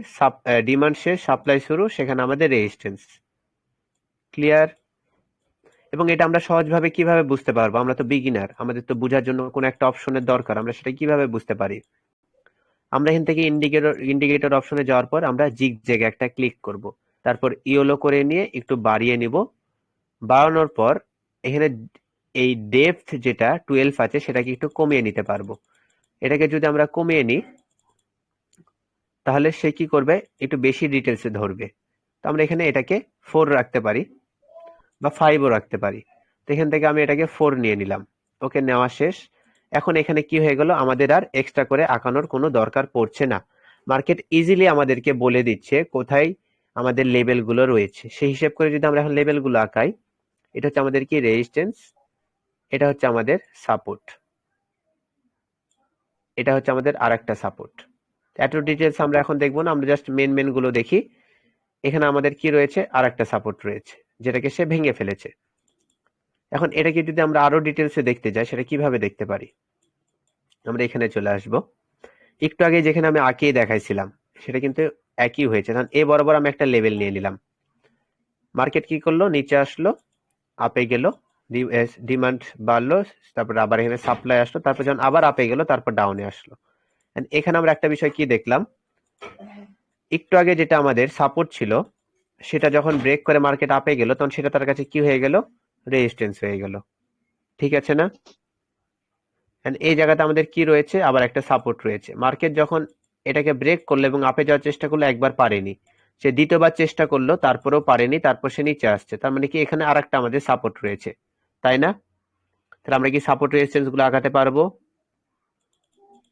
ডিমান্ড শেষ, সাপ্লাই শুরু, সেখানে আমাদের রেজিস্ট্যান্স। ক্লিয়ার? এবং এটা আমরা সহজভাবে কিভাবে বুঝতে পারবো? আমরা তো বিগিনার, আমাদের তো বোঝার জন্য কোনো একটা অপশনের দরকার। আমরা সেটা কিভাবে বুঝতে পারি? আমরা এখান থেকে ইন্ডিকেটর অপশনে যাওয়ার পর আমরা জিগজ্যাগ একটা ক্লিক করব, তারপর ইয়েলো করে নিয়ে একটু বাড়িয়ে নিব। বাড়ানোর পর এখানে এই ডেপথ যেটা 12 আছে, সেটাকে একটু কমিয়ে নিতে পারবো। এটাকে যদি আমরা কমিয়ে নিই, তাহলে সে কি করবে? একটু বেশি ডিটেলসে ধরবে। তো আমরা এখানে এটাকে 4 রাখতে পারি বা 5ও রাখতে পারি। তো এখান থেকে আমি এটাকে 4 নিয়ে নিলাম। ওকে, নেওয়া শেষ। এখন এখানে কি হয়ে গেল? আমাদের আর এক্সট্রা করে আঁকানোর কোনো দরকার পড়ছে না। মার্কেট ইজিলি আমাদেরকে বলে দিচ্ছে কোথায় আমাদের লেভেলগুলো রয়েছে। সেই হিসেব করে যদি আমরা এখন লেভেলগুলো আঁকাই, এটা হচ্ছে আমাদের কি? রেজিস্ট্যান্স। এটা হচ্ছে আমাদের সাপোর্ট। এটা হচ্ছে আমাদের আরেকটা সাপোর্ট। এত ডিটেলস আমরা এখন দেখবো না, আমরা জাস্ট মেন গুলো দেখি। এখানে আমাদের কি রয়েছে? আরেকটা সাপোর্ট রয়েছে, যেটাকে সে ভেঙে ফেলেছে। এখন এটাকে যদি আমরা আরো ডিটেলসে দেখতে যাই, সেটা কিভাবে দেখতে পারি? আমরা এখানে চলে আসব। একটু আগে যেখানে আমি আঁকিয়ে দেখাইছিলাম, সেটা কিন্তু একই হয়েছে। কারণ এ বরাবর আমি একটা লেভেল নিয়ে নিলাম। মার্কেট কি করলো? নিচে আসলো, আপে গেল, ডিমান্ড বাড়লো, তারপর আবার এখানে সাপ্লাই আসলো, তারপর যখন আবার আপে গেল, তারপর ডাউনে আসলো। And এখানে আমরা একটা বিষয় কি দেখলাম? একটু আগে যেটা আমাদের সাপোর্ট ছিল, সেটা যখন ব্রেক করে মার্কেট আপে গেল, তখন সেটা তার কাছে কি হয়ে গেল? রেজিস্ট্যান্স হয়ে গেল। ঠিক আছে না? And এই জায়গাতে আমাদের কি রয়েছে? আবার একটা সাপোর্ট রয়েছে। মার্কেট যখন এটাকে ব্রেক করলো এবং আপে যাওয়ার চেষ্টা করলো, একবার পারেনি, সে দ্বিতীয়বার চেষ্টা করলো, তারপরেও পারেনি, তারপর সে নিচে আসছে। তার মানে কি এখানে আরেকটা আমাদের সাপোর্ট রয়েছে, তাই না? তাহলে আমরা কি সাপোর্ট রেজিস্ট্যান্স গুলো আঁকাতে পারবো?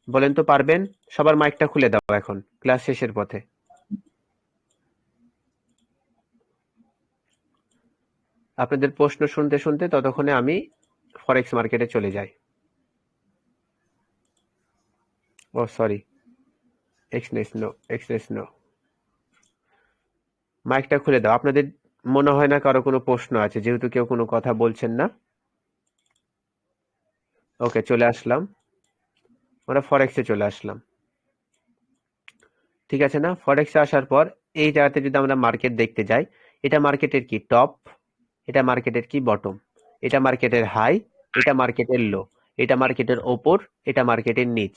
বলেন তো, পারবেন? সবার মাইকটা খুলে দাও এখন, ক্লাস শেষের পথে। আপনাদের প্রশ্ন শুনতে শুনতে ততক্ষণে আমি ফরেক্স মার্কেটে চলে যাই। ও সরি, এক্সনেস নো। মাইকটা খুলে দাও। আপনাদের মনে হয় না কারো কোনো প্রশ্ন আছে, যেহেতু কেউ কোনো কথা বলছেন না? ওকে, চলে আসলাম, আমরা ফরেক্সে চলে আসলাম। ঠিক আছে না? ফরেক্সে আসার পর এই জায়গাতে যদি আমরা মার্কেট দেখতে যাই, এটা মার্কেটের কি টপ, এটা মার্কেটের কি বটম, এটা মার্কেটের হাই, এটা মার্কেটের লো, এটা মার্কেটের ওপর, এটা মার্কেটের নিচ।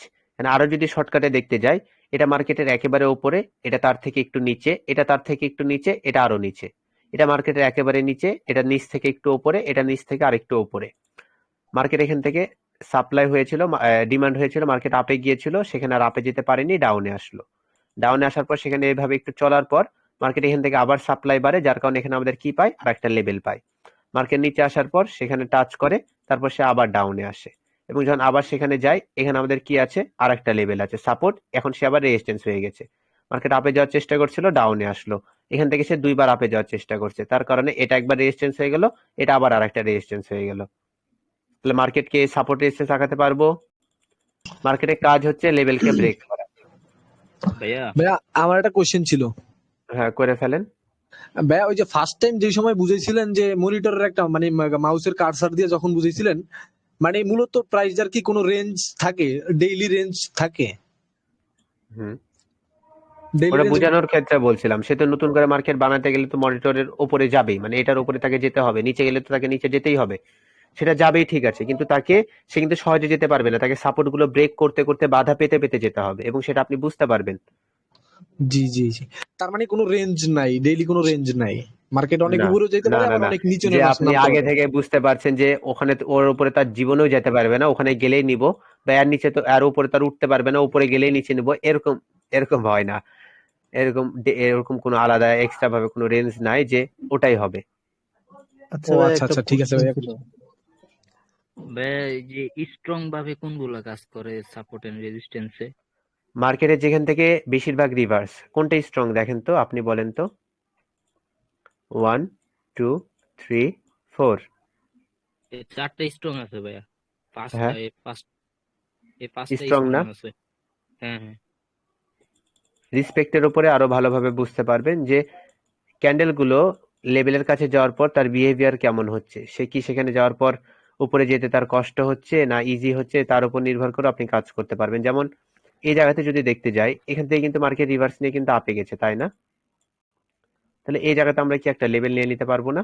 আরো যদি শর্টকাটে দেখতে যাই, এটা মার্কেটের একেবারে উপরে, এটা তার থেকে একটু নিচে, এটা তার থেকে একটু নিচে, এটা আরো নিচে, এটা মার্কেটের একেবারে নিচে, এটা নিচ থেকে একটু উপরে, এটা নিচ থেকে আরেকটু উপরে। মার্কেট এখান থেকে সাপ্লাই হয়েছিল, ডিমান্ড হয়েছিল, মার্কেট আপে গিয়েছিল, সেখানে আর আপে যেতে পারেনি, ডাউনে আসলো। ডাউনে আসার পর সেখানে এইভাবে একটু চলার পর মার্কেট এখান থেকে আবার সাপ্লাই বাড়ে, যার কারণে এখানে আমাদের কি পাই, আর একটা লেভেল পাই। মার্কেট নিচে আসার পর সেখানে টাচ করে, তারপর সে আবার ডাউনে আসে, এবং যখন আবার সেখানে যায়, এখানে আমাদের কি আছে, আর একটা লেভেল আছে সাপোর্ট, এখন সে আবার রেজিস্ট্যান্স হয়ে গেছে। মার্কেট আপে যাওয়ার চেষ্টা করছিল, ডাউনে আসলো, এখান থেকে সে দুইবার আপে যাওয়ার চেষ্টা করছে, তার কারণে এটা একবার রেজিস্ট্যান্স হয়ে গেল, এটা আবার আর একটা রেজিস্ট্যান্স হয়ে গেল। তাহলে মার্কেটকে সাপোর্ট রেজিস্ট্যান্স আঁকাতে পারবো। মার্কেটের কাজ হচ্ছে লেভেলকে ব্রেক করা। ভাইয়া আমার একটা কোশ্চেন ছিল। হ্যাঁ, করে ফেলেন। ভাইয়া ওই যে ফার্স্ট টাইম যে সময় বুঝাইছিলেন যে মনিটরের একটা মানে মাউসের কার্সার দিয়ে যখন বুঝাইছিলেন, মানে মূলত প্রাইসের কি কোনো রেঞ্জ থাকে, ডেইলি রেঞ্জ থাকে? হুম, ডেইলি ওটা রেঞ্জ বোঝানোর ক্ষেত্রে বলছিলাম। সে তো নতুন করে মার্কেট বানাতে গেলে তো মনিটরের উপরে যাবেই, মানে এটার উপরে তাকে যেতে হবে, নিচে গেলে তো তাকে নিচে যেতেই হবে। সেটা যাবেই ঠিক আছে, কিন্তু সে কিন্তু সহজে যেতে পারবে না, তাকে সাপোর্ট গুলো ব্রেক করতে করতে বাধা পেতে পেতে যেতে হবে, এবং সেটা আপনি বুঝতে পারবেন। জি জি জি, তার মানে কোনো রেঞ্জ নাই, ডেইলি কোনো রেঞ্জ নাই, মার্কেট অনেক না, উপরে যেতে না, পারে, না, আবার না। অনেক নিচে যে নামতে আপনি আগে পারে। থেকে বুঝতে পারছেন যে ওখানে ওর উপরে তার জীবনেও যেতে পারবে না, ওখানে গেলেই নিব, বা এর নিচে তো এর উপরে তার উঠতে পারবে না, উপরে গেলেই নিচে নিব, এরকম এরকম হয় না। এরকম কোনো আলাদা এক্সট্রা ভাবে কোনো রেঞ্জ নাই যে ওটাই হবে। আচ্ছা ও ভাই, আচ্ছা একটা আচ্ছা, ঠিক আছে কোশ্চেন ভাইয়া। ছিল। ভাইয়া এই যে স্ট্রং ভাবে কোনগুলা কাজ করে সাপোর্ট এন্ড রেজিস্ট্যান্সে? মার্কেটে যেখান থেকে বেশিরভাগ রিভার্স, কোনটা স্ট্রং দেখেন তো, আপনি বলেন তো। 1, 2, 3, 4। এই চারটা স্ট্রং আছে ভাইয়া। হ্যাঁ, পাঁচটা স্ট্রং স্ট্রং না। আছে। হ্যাঁ হ্যাঁ। রেসপেক্টের উপরে আরো ভালোভাবে বুঝতে পারবেন যে ক্যান্ডেল গুলো লেভেলের কাছে যাওয়ার পর তার বিহেভিয়ার কেমন হচ্ছে, সে কি সেখানে যাওয়ার পর উপরে যেতে তার কষ্ট হচ্ছে না ইজি হচ্ছে, তার উপর নির্ভর করে আপনি কাজ করতে পারবেন। যেমন এই জায়গাতে যদি দেখতে যাই, এখান থেকে কিন্তু মার্কেট রিভার্স নিয়ে কিন্তু আপে গেছে, তাই না? তাহলে এই জায়গাতে আমরা কি একটা লেভেল নিয়ে নিতে পারবো না?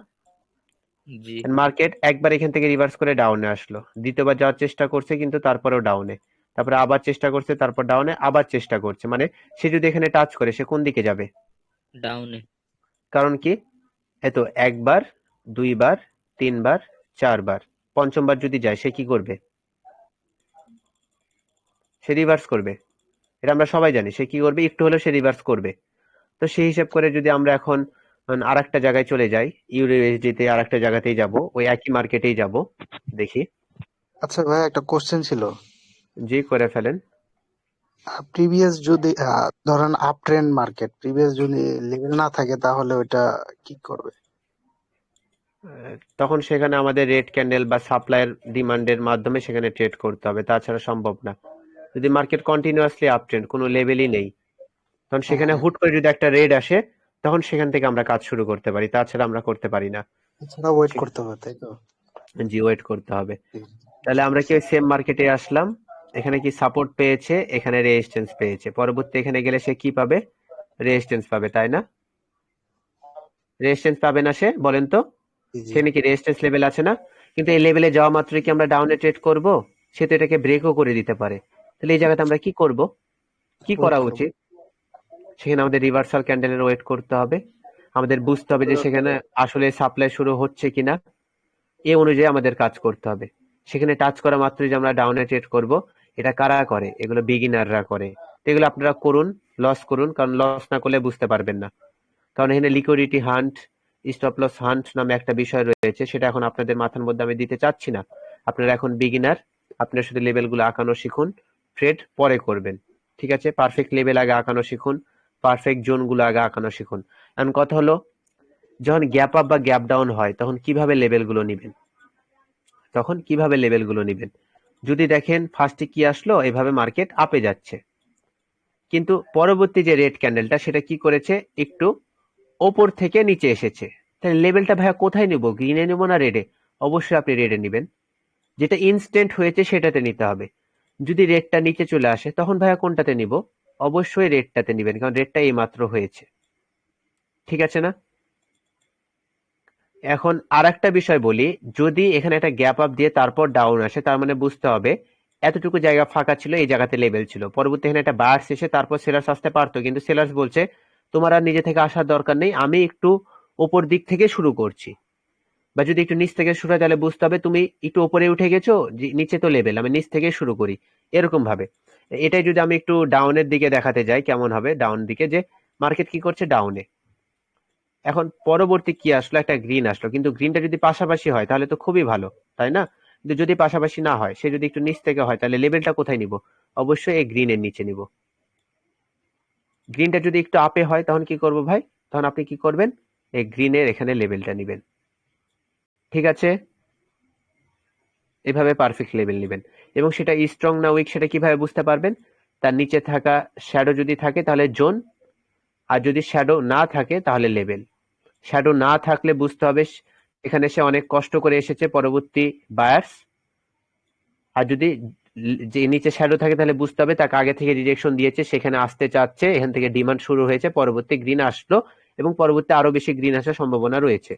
জি। মার্কেট একবার এখান থেকে রিভার্স করে ডাউনে আসলো, দ্বিতীয়বার যাওয়ার চেষ্টা করছে কিন্তু তারপরেও ডাউনে, তারপরে আবার চেষ্টা করছে, তারপর ডাউনে, আবার চেষ্টা করছে, মানে সে যদি এখানে টাচ করে সে কোন দিকে যাবে? ডাউনে। কারণ কি, এতো একবার, দুইবার, তিনবার, চারবার, পঞ্চমবার যদি যায় সে কি করবে? সে রিভার্স করবে। এটা আমরা সবাই জানি, সে কি করবে, একটু হলেও সে রিভার্স করবে। তো সেই হিসাব করে যদি আমরা এখন আর একটা জায়গায় চলে যাই, ইউএসডি তে আর একটা জায়গাতেই যাব, ওই একই মার্কেটেই যাব, দেখি। আচ্ছা ভাই, একটা কোশ্চেন ছিল। জি, করে ফেলেন। প্রিভিয়াস যদি ধরেন আপ ট্রেন্ড মার্কেট, প্রিভিয়াস যদি লেভেল না থাকে তাহলে ওইটা কি করবে? তখন সেখানে আমাদের রেড ক্যান্ডেল বা সাপ্লাইয়ের ডিমান্ডের মাধ্যমে সেখানে ট্রেড করতে হবে, তাছাড়া সম্ভব না। যদি মার্কেট কন্টিনিউয়াসলি আপ ট্রেন্ড, কোনো লেভেলই নেই, তখন সেখানে হ্যাঁ, হুট করে যদি একটা রেড আসে, তখন সেখান থেকে আমরা কাজ শুরু করতে পারি, তাছাড়া আমরা করতে পারি না। এছাড়া ওয়েট ঠিক করতে হবে, তাই তো? জি, ওয়েট করতে হবে। ঠিক তাহলে বুঝতে আমরা কি পারছি। সেম মার্কেটে আসলাম, এখানে কি সাপোর্ট পেয়েছে, এখানে রেজিস্ট্যান্স পেয়েছে, পরবর্তী এখানে গেলে সে কি পাবে? রেজিস্ট্যান্স পাবে, তাই না? রেজিস্ট্যান্স পাবে না সে, বলেন তো? জি জি, সেখানে কি রেজিস্ট্যান্স লেভেল আছে না? কিন্তু এই লেভেলে যাওয়া মাত্রই কি আমরা ডাউনে ট্রেড করব? সে তো এটাকে ব্রেকও করে দিতে পারে। তাহলে এই জায়গাতে আমরা কি করব? কি ওয়েট করা করবো। উচিত? সেখানে আমাদের রিভার্সাল ক্যান্ডেলের ওয়েট করতে হবে, আমাদের বুঝতে হবে যে সেখানে আসলে সাপ্লাই শুরু হচ্ছে কিনা, এ অনুযায়ী আমাদের কাজ করতে হবে। সেখানে টাচ করা মাত্রই যে আমরা ডাউনে ট্রেড করব, এটা কারা করে? এগুলো বিগিনাররা করে। তো এগুলো আপনারা করুন, লস করুন, কারণ লস না করলে বুঝতে পারবেন না। কারণ এখানে liquidity hunt, stop loss hunt নামে একটা বিষয় রয়েছে, সেটা এখন আপনাদের মাথার মধ্যে আমি দিতে চাচ্ছি না। আপনারা এখন বিগিনার, আপনারা শুধু লেভেলগুলো আঁকানো শিখুন, ট্রেড পরে করবেন। ঠিক আছে, পারফেক্ট লেভেল আগে আঁকানো শিখুন, পারফেক্ট জোনগুলো আগে আঁকানো শিখুন। এখন কথা হলো, যখন গ্যাপ আপ বা গ্যাপ ডাউন হয় তখন কিভাবে লেভেলগুলো নিবেন? যদি দেখেন ফার্স্টে কি আসলো, এভাবে মার্কেট আপে যাচ্ছে, কিন্তু পরবর্তী যে রেড ক্যান্ডেলটা সেটা কি করেছে, একটু ওপর থেকে নিচে এসেছে, তাহলে লেভেলটা ভাইয়া কোথায় নিব, গ্রিনে নেব না রেডে? অবশ্যই আপনি রেডে নেবেন, যেটা ইনস্ট্যান্ট হয়েছে সেটাতে নিতে হবে। যদি রেডটা নিচে চলে আসে তখন ভাইয়া কোনটাতে নিব? অবশ্যই রেডটাতে নিবেন, কারণ রেডটা এই মাত্র হয়েছে। ঠিক আছে না? এখন আর একটা বিষয় বলি, যদি এখানে একটা গ্যাপ আপ দিয়ে তারপর ডাউন আসে, তার মানে বুঝতে হবে এতটুকু জায়গা ফাঁকা ছিল, এই জায়গাতে লেভেল ছিল, পরবর্তী এখানে একটা বায়ার্স এসে তারপর সেলার্স আসতে পারতো, কিন্তু সেলার্স বলছে তোমার আর নিজে থেকে আসার দরকার নেই, আমি একটু ওপর দিক থেকে শুরু করছি। বা যদি একটু নিচ থেকে শুরু হয় তাহলে বুঝতে হবে তুমি একটু উপরে উঠে গেছো, নিচে তো লেভেল, আমি নিচ থেকে শুরু করি, এরকম ভাবে। এটাই যদি আমি একটু ডাউনের দিকে দেখাতে যাই কেমন হবে, ডাউন দিকে যে মার্কেট কি করছে ডাউনে। এখন পরবর্তী কি আসলো, একটা গ্রিন আসলো, কিন্তু গ্রিনটা যদি পাশাপাশি হয় তাহলে তো খুবই ভালো, তাই না? কিন্তু যদি পাশাপাশি না হয়, সে যদি একটু নিচ থেকে হয়, তাহলে লেভেলটা কোথায় নিব? অবশ্যই এই গ্রিনের নিচে নিব। গ্রিনটা যদি একটু আপে হয় তখন কি করব ভাই? তখন আপনি কি করবেন? এই গ্রিনের এখানে লেভেলটা নিবেন। ঠিক আছে? এভাবে পারফেক্ট লেভেল নেবেন। এবং সেটা স্ট্রং না উইক সেটা কিভাবে বুঝতে পারবেন? তার নিচে থাকা শ্যাডো যদি থাকে তাহলে জোন, আর যদি শ্যাডো না থাকে তাহলে লেভেল। শ্যাডো না থাকলে বুঝতে হবে এখানে সে অনেক কষ্ট করে এসেছে, পরবর্তী বায়ার্স। আর যদি যে নিচে শ্যাডো থাকে তাহলে বুঝতে হবে তাকে আগে থেকে রিজেকশন দিয়েছে, সেখানে আসতে চাচ্ছে, এখান থেকে ডিমান্ড শুরু হয়েছে, পরবর্তী গ্রিন আসলো এবং পরবর্তী আরো বেশি গ্রিন আসার সম্ভাবনা রয়েছে।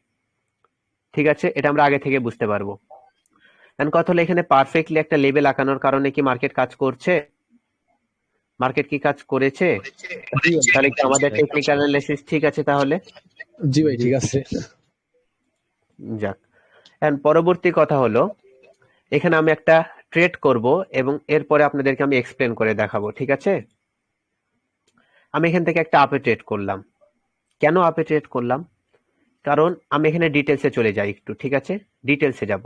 ঠিক আছে, এটা আমরা আগে থেকে বুঝতে পারবো। এখন কথা হলো এখানে পারফেক্টলি একটা লেভেল আঁকানোর কারণে কি মার্কেট কাজ করছে? মার্কেট কি কাজ করেছে? জি ভাই, তাহলে কি আমাদের ভাই। টেকনিক্যাল অ্যানালিসিস ঠিক আছে তাহলে? জি ভাই, ঠিক আছে। যাক, এখন পরবর্তী কথা হলো এখানে আমি একটা ট্রেড করব এবং এরপরে আপনাদেরকে আমি এক্সপ্লেন করে দেখাবো। ঠিক আছে, আমি এখান থেকে একটা আপে ট্রেড করলাম। কেন আপে ট্রেড করলাম? কারণ আমি এখানে ডিটেলসে চলে যাই একটু। ঠিক আছে, ডিটেলসে যাব।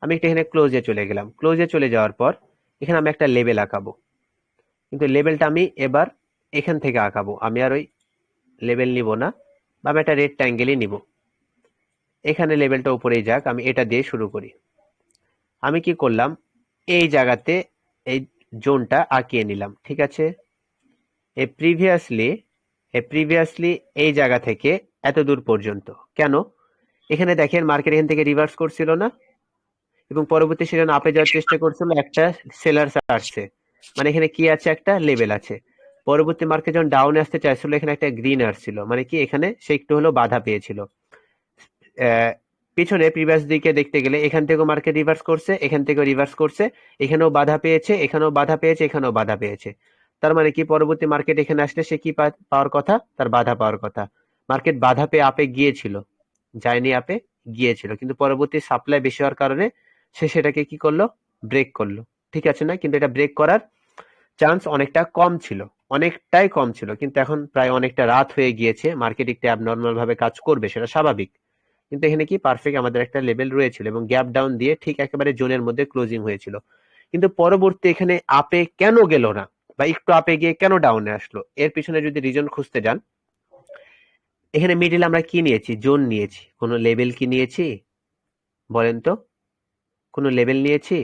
আমি একটু এখানে ক্লোজে চলে গেলাম। ক্লোজে চলে যাওয়ার পর এখানে আমি একটা লেভেল আঁকাবো, কিন্তু লেভেলটা আমি এবার এখান থেকে আঁকাবো, আমি আর ওই লেভেল নিব না, বা আমি একটা রেক্ট্যাঙ্গেলই নিব। এখানে লেভেলটা উপরেই যাক, আমি এটা দিয়ে শুরু করি। আমি কি করলাম, এই জায়গাতে এই জোনটা আঁকিয়ে নিলাম। ঠিক আছে, এই প্রিভিয়াসলি এই জায়গা থেকে এত দূর পর্যন্ত। কেন? এখানে দেখেন মার্কেট এখান থেকে রিভার্স করছিল না, এবং পরবর্তী সেখানে আপে যাওয়ার চেষ্টা করছিল, একটা সেলার আসছে, মানে এখানে কি আছে, একটা লেভেল আছে। পরবর্তী মার্কেট যখন ডাউনে আসতে চাইছিল, এখানে একটা গ্রিন আসছিল, মানে কি এখানে সে একটু হলো বাধা পেয়েছিল। পিছনে প্রিভিয়াস দিকে দেখতে গেলে এখান থেকেও মার্কেট রিভার্স করছে, এখান থেকেও রিভার্স করছে, এখানেও বাধা পেয়েছে, এখানেও বাধা পেয়েছে, এখানেও বাধা পেয়েছে। তার মানে কি পরবর্তী মার্কেট এখানে আসলে সে কি পাওয়ার কথা? তার বাধা পাওয়ার কথা। মার্কেট বাধা পেয়ে আপে গিয়েছিল, যায়নি আপে, গিয়েছিল, কিন্তু পরবর্তী সাপ্লাই বেশি হওয়ার কারণে সে সেটাকে কি করলো? ব্রেক করলো। ঠিক আছে না? কিন্তু এটা ব্রেক করার চান্স অনেকটা কম ছিল, অনেকটাই কম ছিল, কিন্তু এখন প্রায় অনেকটা রাত হয়ে গিয়েছে, মার্কেট একটু অ্যাবনর্মাল ভাবে কাজ করবে, সেটা স্বাভাবিক। কিন্তু এখানে কি পারফেক্ট আমাদের একটা লেভেল রয়েছিল এবং গ্যাপ ডাউন দিয়ে ঠিক একেবারে জোনের মধ্যে ক্লোজিং হয়েছিল। কিন্তু পরবর্তী এখানে আপে কেন গেল না, বা একটু আপে গিয়ে কেন ডাউনে আসলো, এর পিছনে যদি রিজন খুঁজতে যান, এখানে মিডিল আমরা কি নিয়েছি? জোন নিয়েছি। কোনো লেভেল কি নিয়েছি? বলেন তো, কোনো লেভেল নিয়েছি?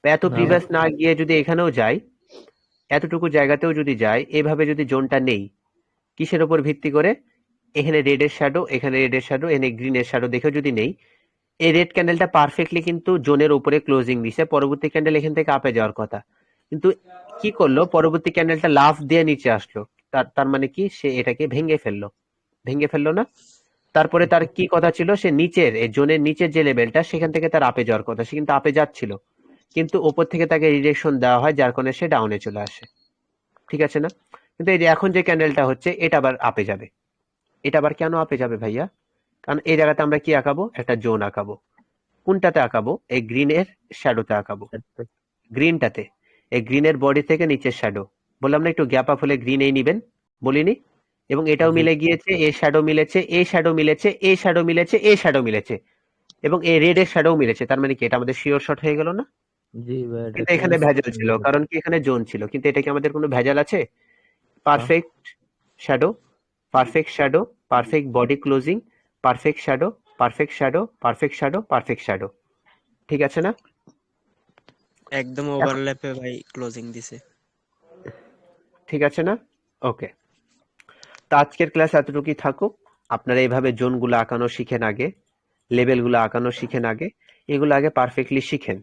বা এত না। প্রিভিয়াস না গিয়ে যদি এখানেও যাই, এতটুকু জায়গাতেও যদি যাই, এভাবে যদি জোনটা নেই, কিসের উপর ভিত্তি করে? এখানে রেডের শ্যাডো, এখানে রেডের শ্যাডো, এখানে গ্রিনের শ্যাডো দেখেও যদি নেই, এই রেড ক্যান্ডেলটা পারফেক্টলি কিন্তু জোনের উপরে ক্লোজিং দিছে, পরবর্তী ক্যান্ডেল এখান থেকে আপে যাওয়ার কথা, কিন্তু কি করলো? পরবর্তী ক্যান্ডেলটা লাফ দিয়ে নিচে আসলো। তার মানে কি? সে এটাকে ভেঙে ফেললো না? তারপরে তার কি কথা ছিল? সে নিচের এই জোনের নিচের যে লেভেলটা, সেখান থেকে তার আপে যাওয়ার কথা, সে কিন্তু আপে যাচ্ছিল, কিন্তু ওপর থেকে তাকে রিজেকশন দেওয়া হয়, যার কারণে সে ডাউনে চলে আসে। ঠিক আছে না? কিন্তু এই যে এখন যে ক্যান্ডেলটা হচ্ছে, এটা আবার আপে যাবে। এটা আবার কেন আপে যাবে ভাইয়া? কারণ এই জায়গাতে আমরা কি আঁকাবো? একটা জোন আঁকাবো। কোনটাতে আঁকাবো? এই গ্রিনের শ্যাডোতে আঁকাবো, গ্রিনটাতে। এই গ্রিনের বডি থেকে নিচের শ্যাডো। বললাম না একটু গ্যাপ আপ হলে গ্রিন এই নিবেন, বলিনি? এবং এটাও মিলে গিয়েছে, এ শ্যাডো মিলেছে, এ শ্যাডো মিলেছে, এ শ্যাডো মিলেছে, এ শ্যাডো মিলেছে, এবং এই রেড এর শ্যাডো মিলেছে। তার মানে কি এটা আমাদের শিওর শট হয়ে গেল না? জি ভাই, এটা কিন্তু তো এখানে ভেজাল ছিল, কারণ কি এখানে জোন ছিল, কিন্তু এটা কি আমাদের কোনো ভেজাল আছে? Perfect shadow, perfect shadow, perfect body closing, perfect shadow, perfect shadow, perfect shadow, perfect shadow. ঠিক আছে না? একদম ওভারল্যাপে ভাই ক্লোজিং দিছে। ঠিক আছে না? ওকে, তো আজকের ক্লাস এতটুকুই থাকুক। আপনারা এইভাবে জোনগুলো আঁকানো শিখেন আগে, লেভেলগুলো আঁকানো শিখেন আগে, এগুলো আগে পারফেক্টলি শিখেন,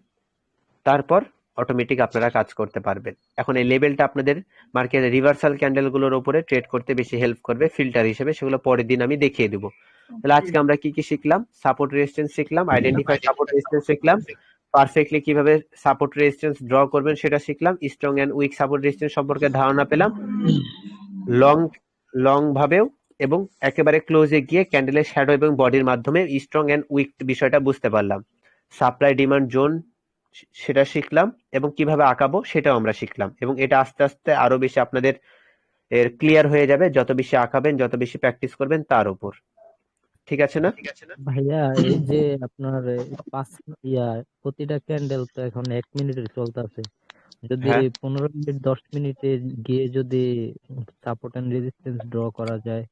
তারপর অটোমেটিক আপনারা কাজ করতে পারবেন। এখন এই লেভেলটা আপনাদের মার্কেটের রিভার্সাল ক্যান্ডেলগুলোর উপরে ট্রেড করতে বেশি হেল্প করবে ফিল্টার হিসেবে, সেগুলো পরের দিন আমি দেখিয়ে দেবো। তাহলে আজকে আমরা কি কি শিখলাম? সাপোর্ট রেজিস্ট্যান্স শিখলাম, আইডেন্টিফাই সাপোর্ট রেজিস্ট্যান্স শিখলাম, পারফেক্টলি কিভাবে সাপোর্ট রেজিস্ট্যান্স ড্র করবেন সেটা শিখলাম, strong and weak support resistance সম্পর্কে ধারণা পেলাম, লং লং ভাবেও এবং একেবারে ক্লোজে গিয়ে ক্যান্ডেলের শ্যাডো এবং বডির মাধ্যমে স্ট্রং এন্ড উইক বিষয়টা বুঝতে পারলাম। সাপ্লাই ডিমান্ড জোন সেটা শিখলাম এবং কিভাবে আঁকাবো সেটাও আমরা শিখলাম, এবং এটা আস্তে আস্তে আরো বেশি আপনাদের ক্লিয়ার হয়ে যাবে যত বেশি আঁকাবেন, যত বেশি প্র্যাকটিস করবেন তার উপর। ঠিক আছে না? ভাইয়া এই যে আপনার পাঁচ প্রতিটা ক্যান্ডেল তো এখন 1 মিনিটের চলতেছে, যদি হ্যাঁ 15 মিনিট 10 মিনিটে গিয়ে যদি সাপোর্ট এন্ড রেজিস্ট্যান্স ড্র করা যায়।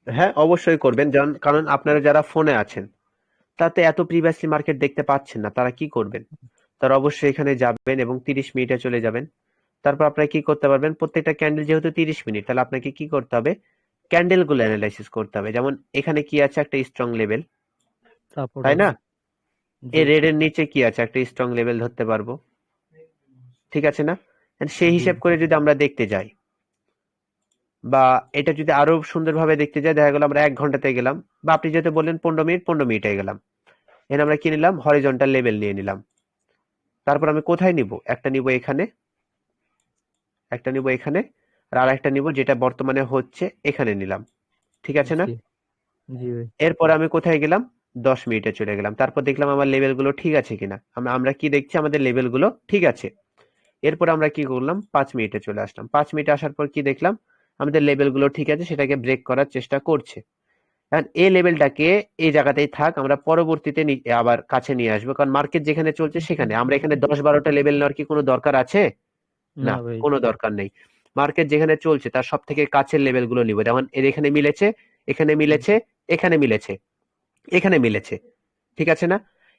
হ্যাঁ অবশ্যই করবেন, কারণ আপনারা যারা ফোনে আছেন তাতে এত প্রিভিয়াসলি মার্কেট দেখতে পাচ্ছেন না, তারা কি করবেন? তারা অবশ্যই এখানে যাবেন এবং 30 মিনিটে চলে যাবেন। তারপর আপনারা কি করতে পারবেন, প্রত্যেকটা ক্যান্ডেল যেহেতু 30 মিনিট, তাহলে আপনাকে কি করতে হবে, ক্যান্ডেল গুলো অ্যানালাইসিস করতে হবে। যেমন এখানে কি আছে, একটা স্ট্রং লেভেল, সাপোর্ট তাই না? আছে। এই জি রেড এর নিচে কি আছে, একটা স্ট্রং লেভেল ধরতে পারবো, ঠিক আছে না? And সেই জি হিসেব করে যদি আমরা দেখতে যাই, বা এটা যদি আরো সুন্দরভাবে দেখতে যাই, দেখা গেল আমরা 1 ঘন্টাতে গেলাম, বা আপনি যেহেতু বললেন 15 মিনিট, 15 মিনিটে গেলাম, এখানে আমরা কি নিলাম, হরিজন্টাল লেভেল নিয়ে নিলাম। তারপর আমি কোথায় নিব, একটা নিব এখানে, একটা নিব এখানে, আর একটা নিব যেটা বর্তমানে হচ্ছে এখানে নিলাম, ঠিক আছে না? জি জি ভাই। এরপর আমি কোথায় গেলাম, 10 মিনিটে চলে গেলাম। তারপর দেখলাম আমার লেভেলগুলো ঠিক আছে কিনা, আমরা কি দেখছি, আমাদের লেভেলগুলো ঠিক আছে। এরপর আমরা কি করলাম, 5 মিনিটে চলে আসলাম। 5 মিনিটে আসার পর কি দেখলাম, আমাদের লেভেলগুলো ঠিক আছে, সেটাকে ব্রেক করার চেষ্টা করছে। কারণ এই লেভেলটাকে এই জায়গাতেই থাক, আমরা পরবর্তীতে আবার কাছে নিয়ে আসবো, কারণ মার্কেট যেখানে চলছে সেখানে আমরা এখানে 10-12টা লেভেল নেওয়ার কি কোনো দরকার আছে? না না, ভাই। কোনো দরকার নেই। মার্কেট যেখানে চলছে তার সব থেকে কাছের লেভেলগুলো নিব, যেমন এর এখানে মিলেছে, এখানে মিলেছে, এখানে মিলেছে, এখানে মিলেছে, ঠিক আছে না?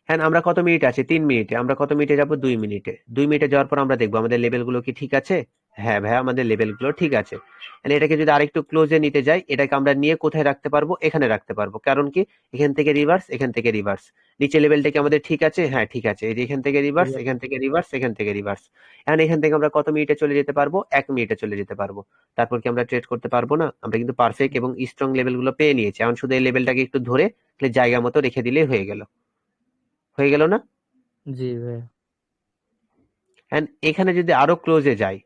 হ্যাঁ, আমরা কত মিনিট আছে, 3 মিনিটে, আমরা কত মিনিটে যাব, 2 মিনিটে। 2 মিনিটে যাওয়ার পর আমরা দেখবো আমাদের লেভেলগুলো কি ঠিক আছে। হ্যাঁ ভাইয়া, আমাদের লেভেলগুলো ঠিক আছে। তাহলে এটাকে যদি আরেকটু ক্লোজে নিতে যাই, এটাকে আমরা নিয়ে কোথায় রাখতে পারবো, এখানে রাখতে পারবো। কারণ কি, এখান থেকে রিভার্স, এখান থেকে রিভার্স, নিচে লেভেলটা কি আমাদের ঠিক আছে? হ্যাঁ ঠিক আছে। এই যে এখান থেকে রিভার্স, এখান থেকে রিভার্স, এখান থেকে রিভার্স। এখন এখান থেকে আমরা কত মিনিটে চলে যেতে পারবো, 1 মিনিটে চলে যেতে পারবো। তারপর কি আমরা ট্রেড করতে পারবো না? আমরা কিন্তু পারফেক্ট এবং স্ট্রং লেভেলগুলো পেয়ে নিয়েছি। এখন শুধু এই লেভেলটাকে একটু ধরে জায়গা মতো রেখে দিলেই হয়ে গেল, হয়ে গেল না? জি ভাই। এন্ড এখানে যদি আরো ক্লোজে যাই,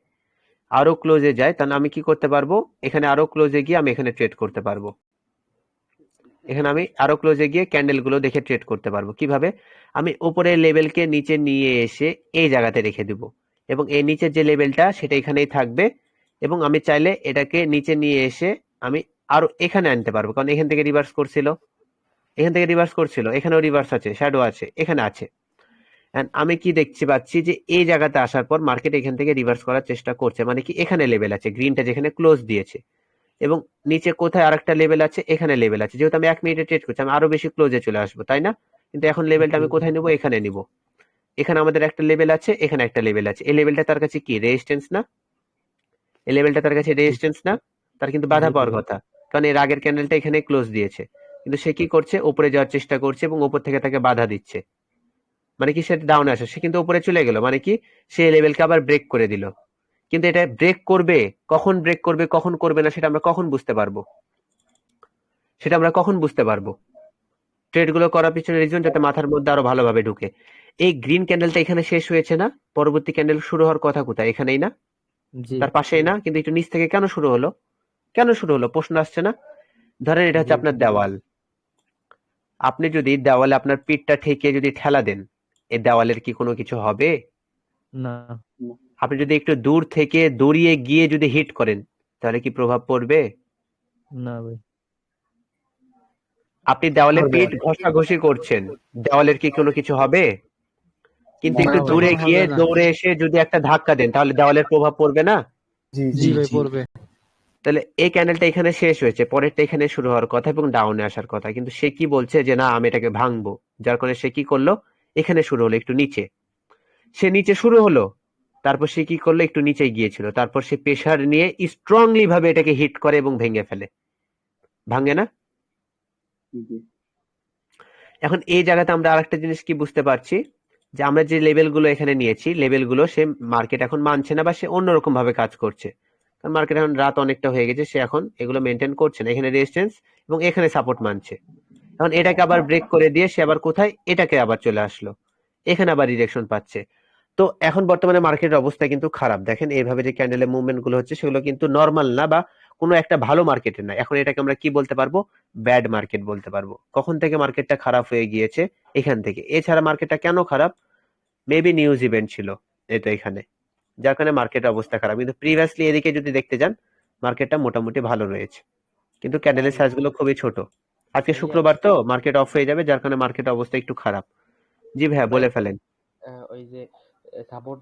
আরো ক্লোজে যাই, তাহলে আমি কি করতে পারবো, এখানে আরো ক্লোজে গিয়ে আমি এখানে ট্রেড করতে পারবো। এখানে আমি আরো ক্লোজে গিয়ে ক্যান্ডেল গুলো দেখে ট্রেড করতে পারবো। কিভাবে? আমি উপরের লেভেলকে নিচে নিয়ে এসে এই জায়গাতে রেখে দিব, এবং এই নিচের যে লেভেলটা সেটা এখানেই থাকবে, এবং আমি চাইলে এটাকে নিচে নিয়ে এসে আমি আরো এখানে আনতে পারবো, কারণ এখান থেকে রিভার্স করছিল, এখান থেকে রিভার্স করছিল, এখানেও রিভার্স আছে, শ্যাডো আছে, এখানে আছে। And আমি কি দেখতে পাচ্ছি যে এই জায়গাতে আসার পর মার্কেট এখান থেকে রিভার্স করার চেষ্টা করছে, মানে কি এখানে লেভেল আছে, গ্রিনটা যেখানে ক্লোজ দিয়েছে, এবং নিচে কোথায় আরেকটা লেভেল আছে, এখানে লেভেল আছে। যেহেতু আমি 1 মিনিটে ট্রেড করছি, আমি আরো বেশি ক্লোজে চলে আসবো, তাই না? কিন্তু এখন লেভেলটা আমি কোথায় নিব, এখানে নিব। এখানে আমাদের একটা লেভেল আছে, এখানে একটা লেভেল আছে, এই লেভেলটা তার কাছে কি রেজিস্ট্যান্স না? এই লেভেলটা তার কাছে রেজিস্ট্যান্স না? তার কিন্তু বাধা জি পাওয়ার ভাই। কথা, কারণ এর আগের ক্যান্ডেলটা এখানে ক্লোজ দিয়েছে, কিন্তু সে কি করছে, উপরে যাওয়ার চেষ্টা করছে এবং উপর থেকে তাকে বাধা দিচ্ছে, মানে কি সে ডাউনে আসে, সে কিন্তু উপরে চলে গেল, মানে কি সে লেভেলকে আবার ব্রেক করে দিল। কিন্তু এটা ব্রেক করবে, কখন ব্রেক করবে, কখন করবে না, সেটা আমরা কখন বুঝতে পারবো, সেটা আমরা কখন বুঝতে পারবো? ট্রেড গুলো করার পিছনে রিজন যাতে মাথার মধ্যে আরো ভালোভাবে ঢুকে। এই গ্রিন ক্যান্ডেলটা এখানে শেষ হয়েছে না, পরবর্তী ক্যান্ডেল শুরু হওয়ার কথা কোথায়, এখানেই না, জি তার পাশেই না, কিন্তু একটু নিচ থেকে কেন শুরু হলো, কেন শুরু হলো, প্রশ্ন আসছে না? ধরেন এটা হচ্ছে জি আপনার দেওয়াল, আপনি যদি দেওয়ালে আপনার পিঠটা ঠেকিয়ে যদি ঠেলা দেন, এই দেওয়ালের কি কোনো কিছু হবে? না আপনি যদি একটু দূর থেকে দৌড়িয়ে গিয়ে যদি হিট করেন, তাহলে কি প্রভাব পড়বে? না ভাই। আপনি দেওয়ালে করবে। পিঠ ঘষাঘষি করছেন, দেওয়ালের কি কোনো কিছু হবে? কিন্তু না একটু ভাই। দূরে গিয়ে হবে না। দৌড়ে এসে যদি একটা ধাক্কা দেন, তাহলে দেওয়ালের প্রভাব পড়বে না? জি ভাই পড়বে। তাহলে এই ক্যান্ডেলটা এখানে শেষ হয়েছে, পরেরটা এখানে শুরু হওয়ার কথা এবং ডাউনে আসার কথা, কিন্তু সে কি বলছে যে না আমি এটাকে ভাঙবো, যার কারণে সে কি করলো, এখানে শুরু হলো একটু নিচে, সে নিচে শুরু হলো, তারপর সে কি করলো, একটু নিচে গিয়েছিল, তারপর সে প্রেসার নিয়ে স্ট্রংলি ভাবে এটাকে হিট করে এবং ভেঙে ফেলে, ভাঙে না? এখন এই জায়গাতে আমরা আরেকটা জিনিস কি বুঝতে পারছি, যে আমরা যে লেভেলগুলো এখানে নিয়েছি, লেভেলগুলো সে মার্কেট এখন মানছে না বা সে অন্যরকম ভাবে কাজ করছে। কারণ মার্কেট এখন রাত অনেকটা হয়ে গেছে, সে এখন এগুলো মেনটেন করছে না, এখানে রেজিস্ট্যান্স এবং এখানে সাপোর্ট মানছে। এখন এটাকে আবার ব্রেক করে দিয়ে সে আবার কোথায়, এটাকে আবার চলে আসলো, এখানে আবার রিজেকশন পাচ্ছে। তো এখন বর্তমানে মার্কেটের অবস্থা কিন্তু খারাপ। দেখেন এইভাবে যে ক্যান্ডেলের মুভমেন্ট গুলো হচ্ছে সেগুলো কিন্তু নর্মাল না বা কোনো একটা ভালো মার্কেটের না। এখন এটাকে আমরা কি বলতে পারবো? ব্যাড মার্কেট বলতে পারবো। কখন থেকে মার্কেটটা খারাপ হয়ে গিয়েছে? এখান থেকে। এছাড়া মার্কেটটা কেন খারাপ? মেবি নিউজ ইভেন্ট ছিল এটা এখানে, যার কারণে মার্কেটের অবস্থা খারাপ। কিন্তু প্রিভিয়াসলি এদিকে যদি দেখতে যান, মার্কেটটা মোটামুটি ভালো রয়েছে, কিন্তু ক্যান্ডেলের সাইজ গুলো খুবই ছোট। আজকে ভাইয়া শুক্রবার তো মার্কেট অফ হয়ে যাবে, যার কারণে মার্কেটের অবস্থা একটু খারাপ। জি ভাইয়া, বলে ফেলেন। ওই যে support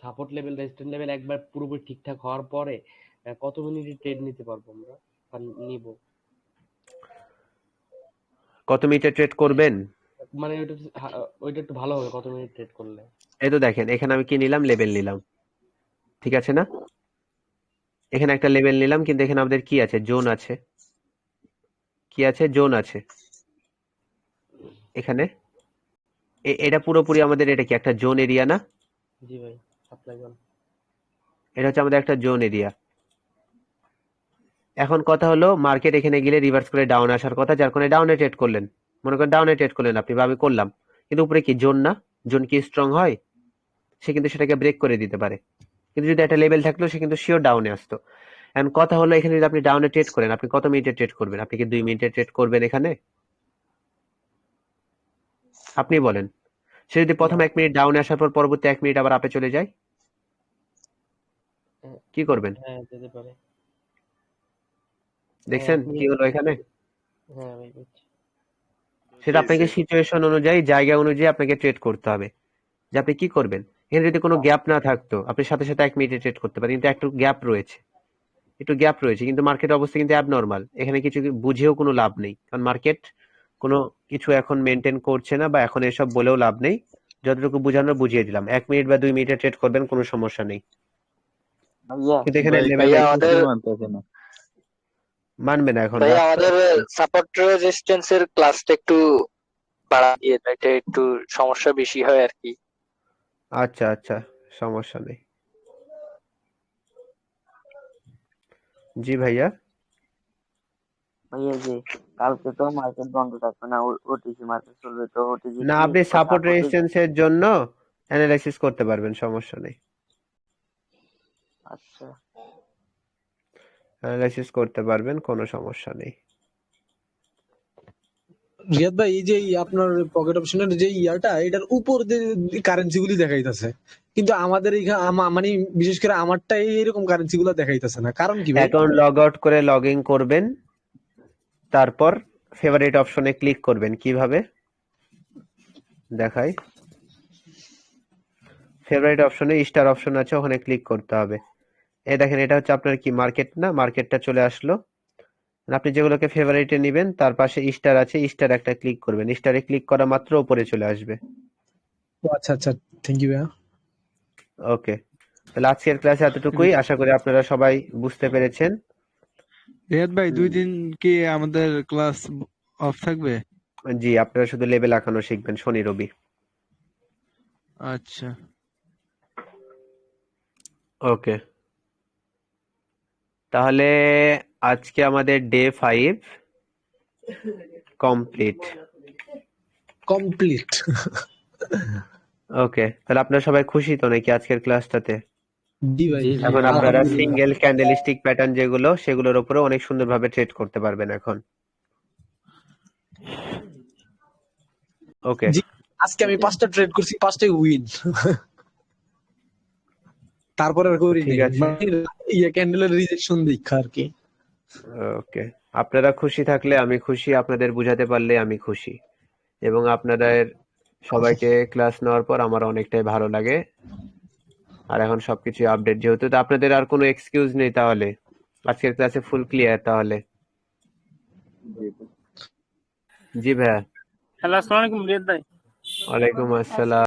support level resistance level একবার পুরোপুরি ঠিকঠাক হওয়ার পরে কত মিনিটে ট্রেড নিতে পারবো আমরা বা নিব? কত মিনিটে ট্রেড করবেন? মানে ওইটা একটু ভালো হবে, কত মিনিট ট্রেড করলে? এই তো দেখেন, এখানে আমি কি নিলাম? লেভেল নিলাম, ঠিক আছে না? এখানে একটা লেভেল নিলাম, কিন্তু এখানে আমাদের কি আছে? জোন আছে। কি আছে? জোন আছে এখানে। এটা পুরোপুরি আমাদের, এটা কি একটা জোন এরিয়া না? জি ভাই, সাপ্লাই জোন। এটা হচ্ছে আমাদের একটা জোন এরিয়া। এখন কথা হলো, মার্কেট এখানে গেলে রিভার্স করে ডাউন আসার কথা, যার কারণে ডাউনে ট্রেড করলেন। মনে করেন ডাউনে ট্রেড করলেন আপনি, বা আমি করলাম, কিন্তু উপরে কি জোন না? জোন কি স্ট্রং হয়? সে কিন্তু সেটাকে ব্রেক করে দিতে পারে। কিন্তু যদি একটা লেভেল থাকলো, সে কিন্তু শিওর ডাউনে আসতো। এখন কথা হলো, এখানে যদি আপনি ডাউনে ট্রেড করেন, আপনি কত মিনিটে ট্রেড করবেন? আপনি কি 2 মিনিটে ট্রেড করবেন এখানে? আপনি বলেন। সে যদি প্রথম 1 মিনিট ডাউনে আসার পর পরবর্তী 1 মিনিট আবার আপে চলে যায়, কি করবেন? হ্যাঁ, যেতে পারে। দেখছেন আপনি কি হলো এখানে? হ্যাঁ ভাই, বুঝছি। সেটা আপনাকে সিচুয়েশন অনুযায়ী, জায়গা অনুযায়ী আপনাকে ট্রেড করতে হবে, যে আপনি কি করবেন। এখানে যদি কোনো গ্যাপ না থাকতো, আপনি সাথে সাথে 1 মিনিটে ট্রেড করতে পারেন, কিন্তু একটু গ্যাপ রয়েছে, কিন্তু মার্কেট অবস্থা কিন্তু অ্যাবনর্মাল। এখানে কিছু বুঝেও কোনো লাভ নেই, কারণ মার্কেট কোনো কিছু এখন মেনটেন করছে না, বা এখন এসব বলেও লাভ নেই। যতটুকু বুঝানোর বুঝিয়ে দিলাম। 1 মিনিট বা 2 মিনিটে ট্রেড করবেন, কোনো সমস্যা নেই। ভাইয়া কিন্তু এখানে লেভেল ভাইয়া নাই, আমাদের মানতেছে না। মানবে না এখন ভাইয়া রাত তো। আমাদের সাপোর্ট রেজিস্ট্যান্স এর ক্লাসটা একটু বাড়িয়ে দাও, এটা একটু সমস্যা বেশি হয় আর কি। আচ্ছা আচ্ছা, সমস্যা নেই। জি ভাইয়া। ভাইয়া যে কালকে তো মার্কেট বন্ধ থাকবে না, ওটিসি মার্কেট চলবে, তো ওটিসি না, কি আপনি সাপোর্ট সাপোর্ট? রেজিস্ট্যান্সের জন্য অ্যানালাইসিস করতে পারবেন, সমস্যা নেই। আচ্ছা অ্যানালাইসিস করতে পারবেন, কোনো সমস্যা নেই। রিয়াদ ভাই, এই যে আপনার পকেট অপশনের যে ইয়াটা, এটার উপর যে কারেন্সি গুলি দেখাইতেছে, কিন্তু আমাদের এইখানে মানে বিশেষ করে আমারটা এইরকম কারেন্সি গুলো দেখাইতেছে না, কারণ কি ভাই? অ্যাকাউন্ট লগ আউট করে লগ ইন করবেন, তারপর ফেভারিট অপশনে ক্লিক করবেন। কিভাবে দেখাই? ফেভারিট অপশনে স্টার অপশন আছে, ওখানে ক্লিক করতে হবে। এই দেখেন, এটা হচ্ছে আপনার কি মার্কেট না? মার্কেটটা চলে আসলো। আপনি যেগুলোকে ফেভারিটে নেবেন, তার পাশে স্টার আছে, স্টার একটা ক্লিক করবেন। স্টারে ক্লিক করা মাত্র উপরে চলে আসবে। ও আচ্ছা আচ্ছা, থ্যাংক ইউ ভাইয়া। ওকে, তাহলে আজকের ক্লাসে এতটুকুই। আশা করি আপনারা সবাই বুঝতে পেরেছেন। রিয়াদ ভাই, 2 দিন কি আমাদের ক্লাস অফ থাকবে? জি, আপনারা শুধু লেভেল আঁকানো শিখবেন শনি রবি। আচ্ছা, ওকে, তাহলে আজকে আমাদের ডে 5 কমপ্লিট। কমপ্লিট। ওকে, তাহলে আপনারা সবাই খুশি তো নাকি আজকের ক্লাসটাতে? জি ভাই, জি জি এখন আপনারা আলহামদুলিল্লাহ। সিঙ্গেল ক্যান্ডেলিস্টিক প্যাটার্ন যেগুলো, সেগুলোর উপরে অনেক সুন্দরভাবে ট্রেড করতে পারবেন এখন। ওকে, জি, আজকে আমি 5টা ট্রেড করছি, 5টাই উইন। তারপরে আর করি ঠিক নাই, আছে। মানে ইয়া ক্যান্ডেলের রিজেকশন দেখা আর কি। ওকে, আপনারা খুশি থাকলে আমি খুশি, আপনাদের বুঝাতে পারলে আমি খুশি, এবং আপনাদের সবাইকে ক্লাস নেওয়ার পর আমার অনেকটাই ভালো লাগে। আর এখন সবকিছু আপডেট যেহেতু, তো আপনাদের আর কোনো এক্সকিউজ নেই, তাহলে আজকের ক্লাসে ফুল ক্লিয়ার তাহলে। জি ভাইয়া। হ্যালো, আসসালামু আলাইকুম রিয়াদ ভাই। ওয়ালাইকুম আসসালাম।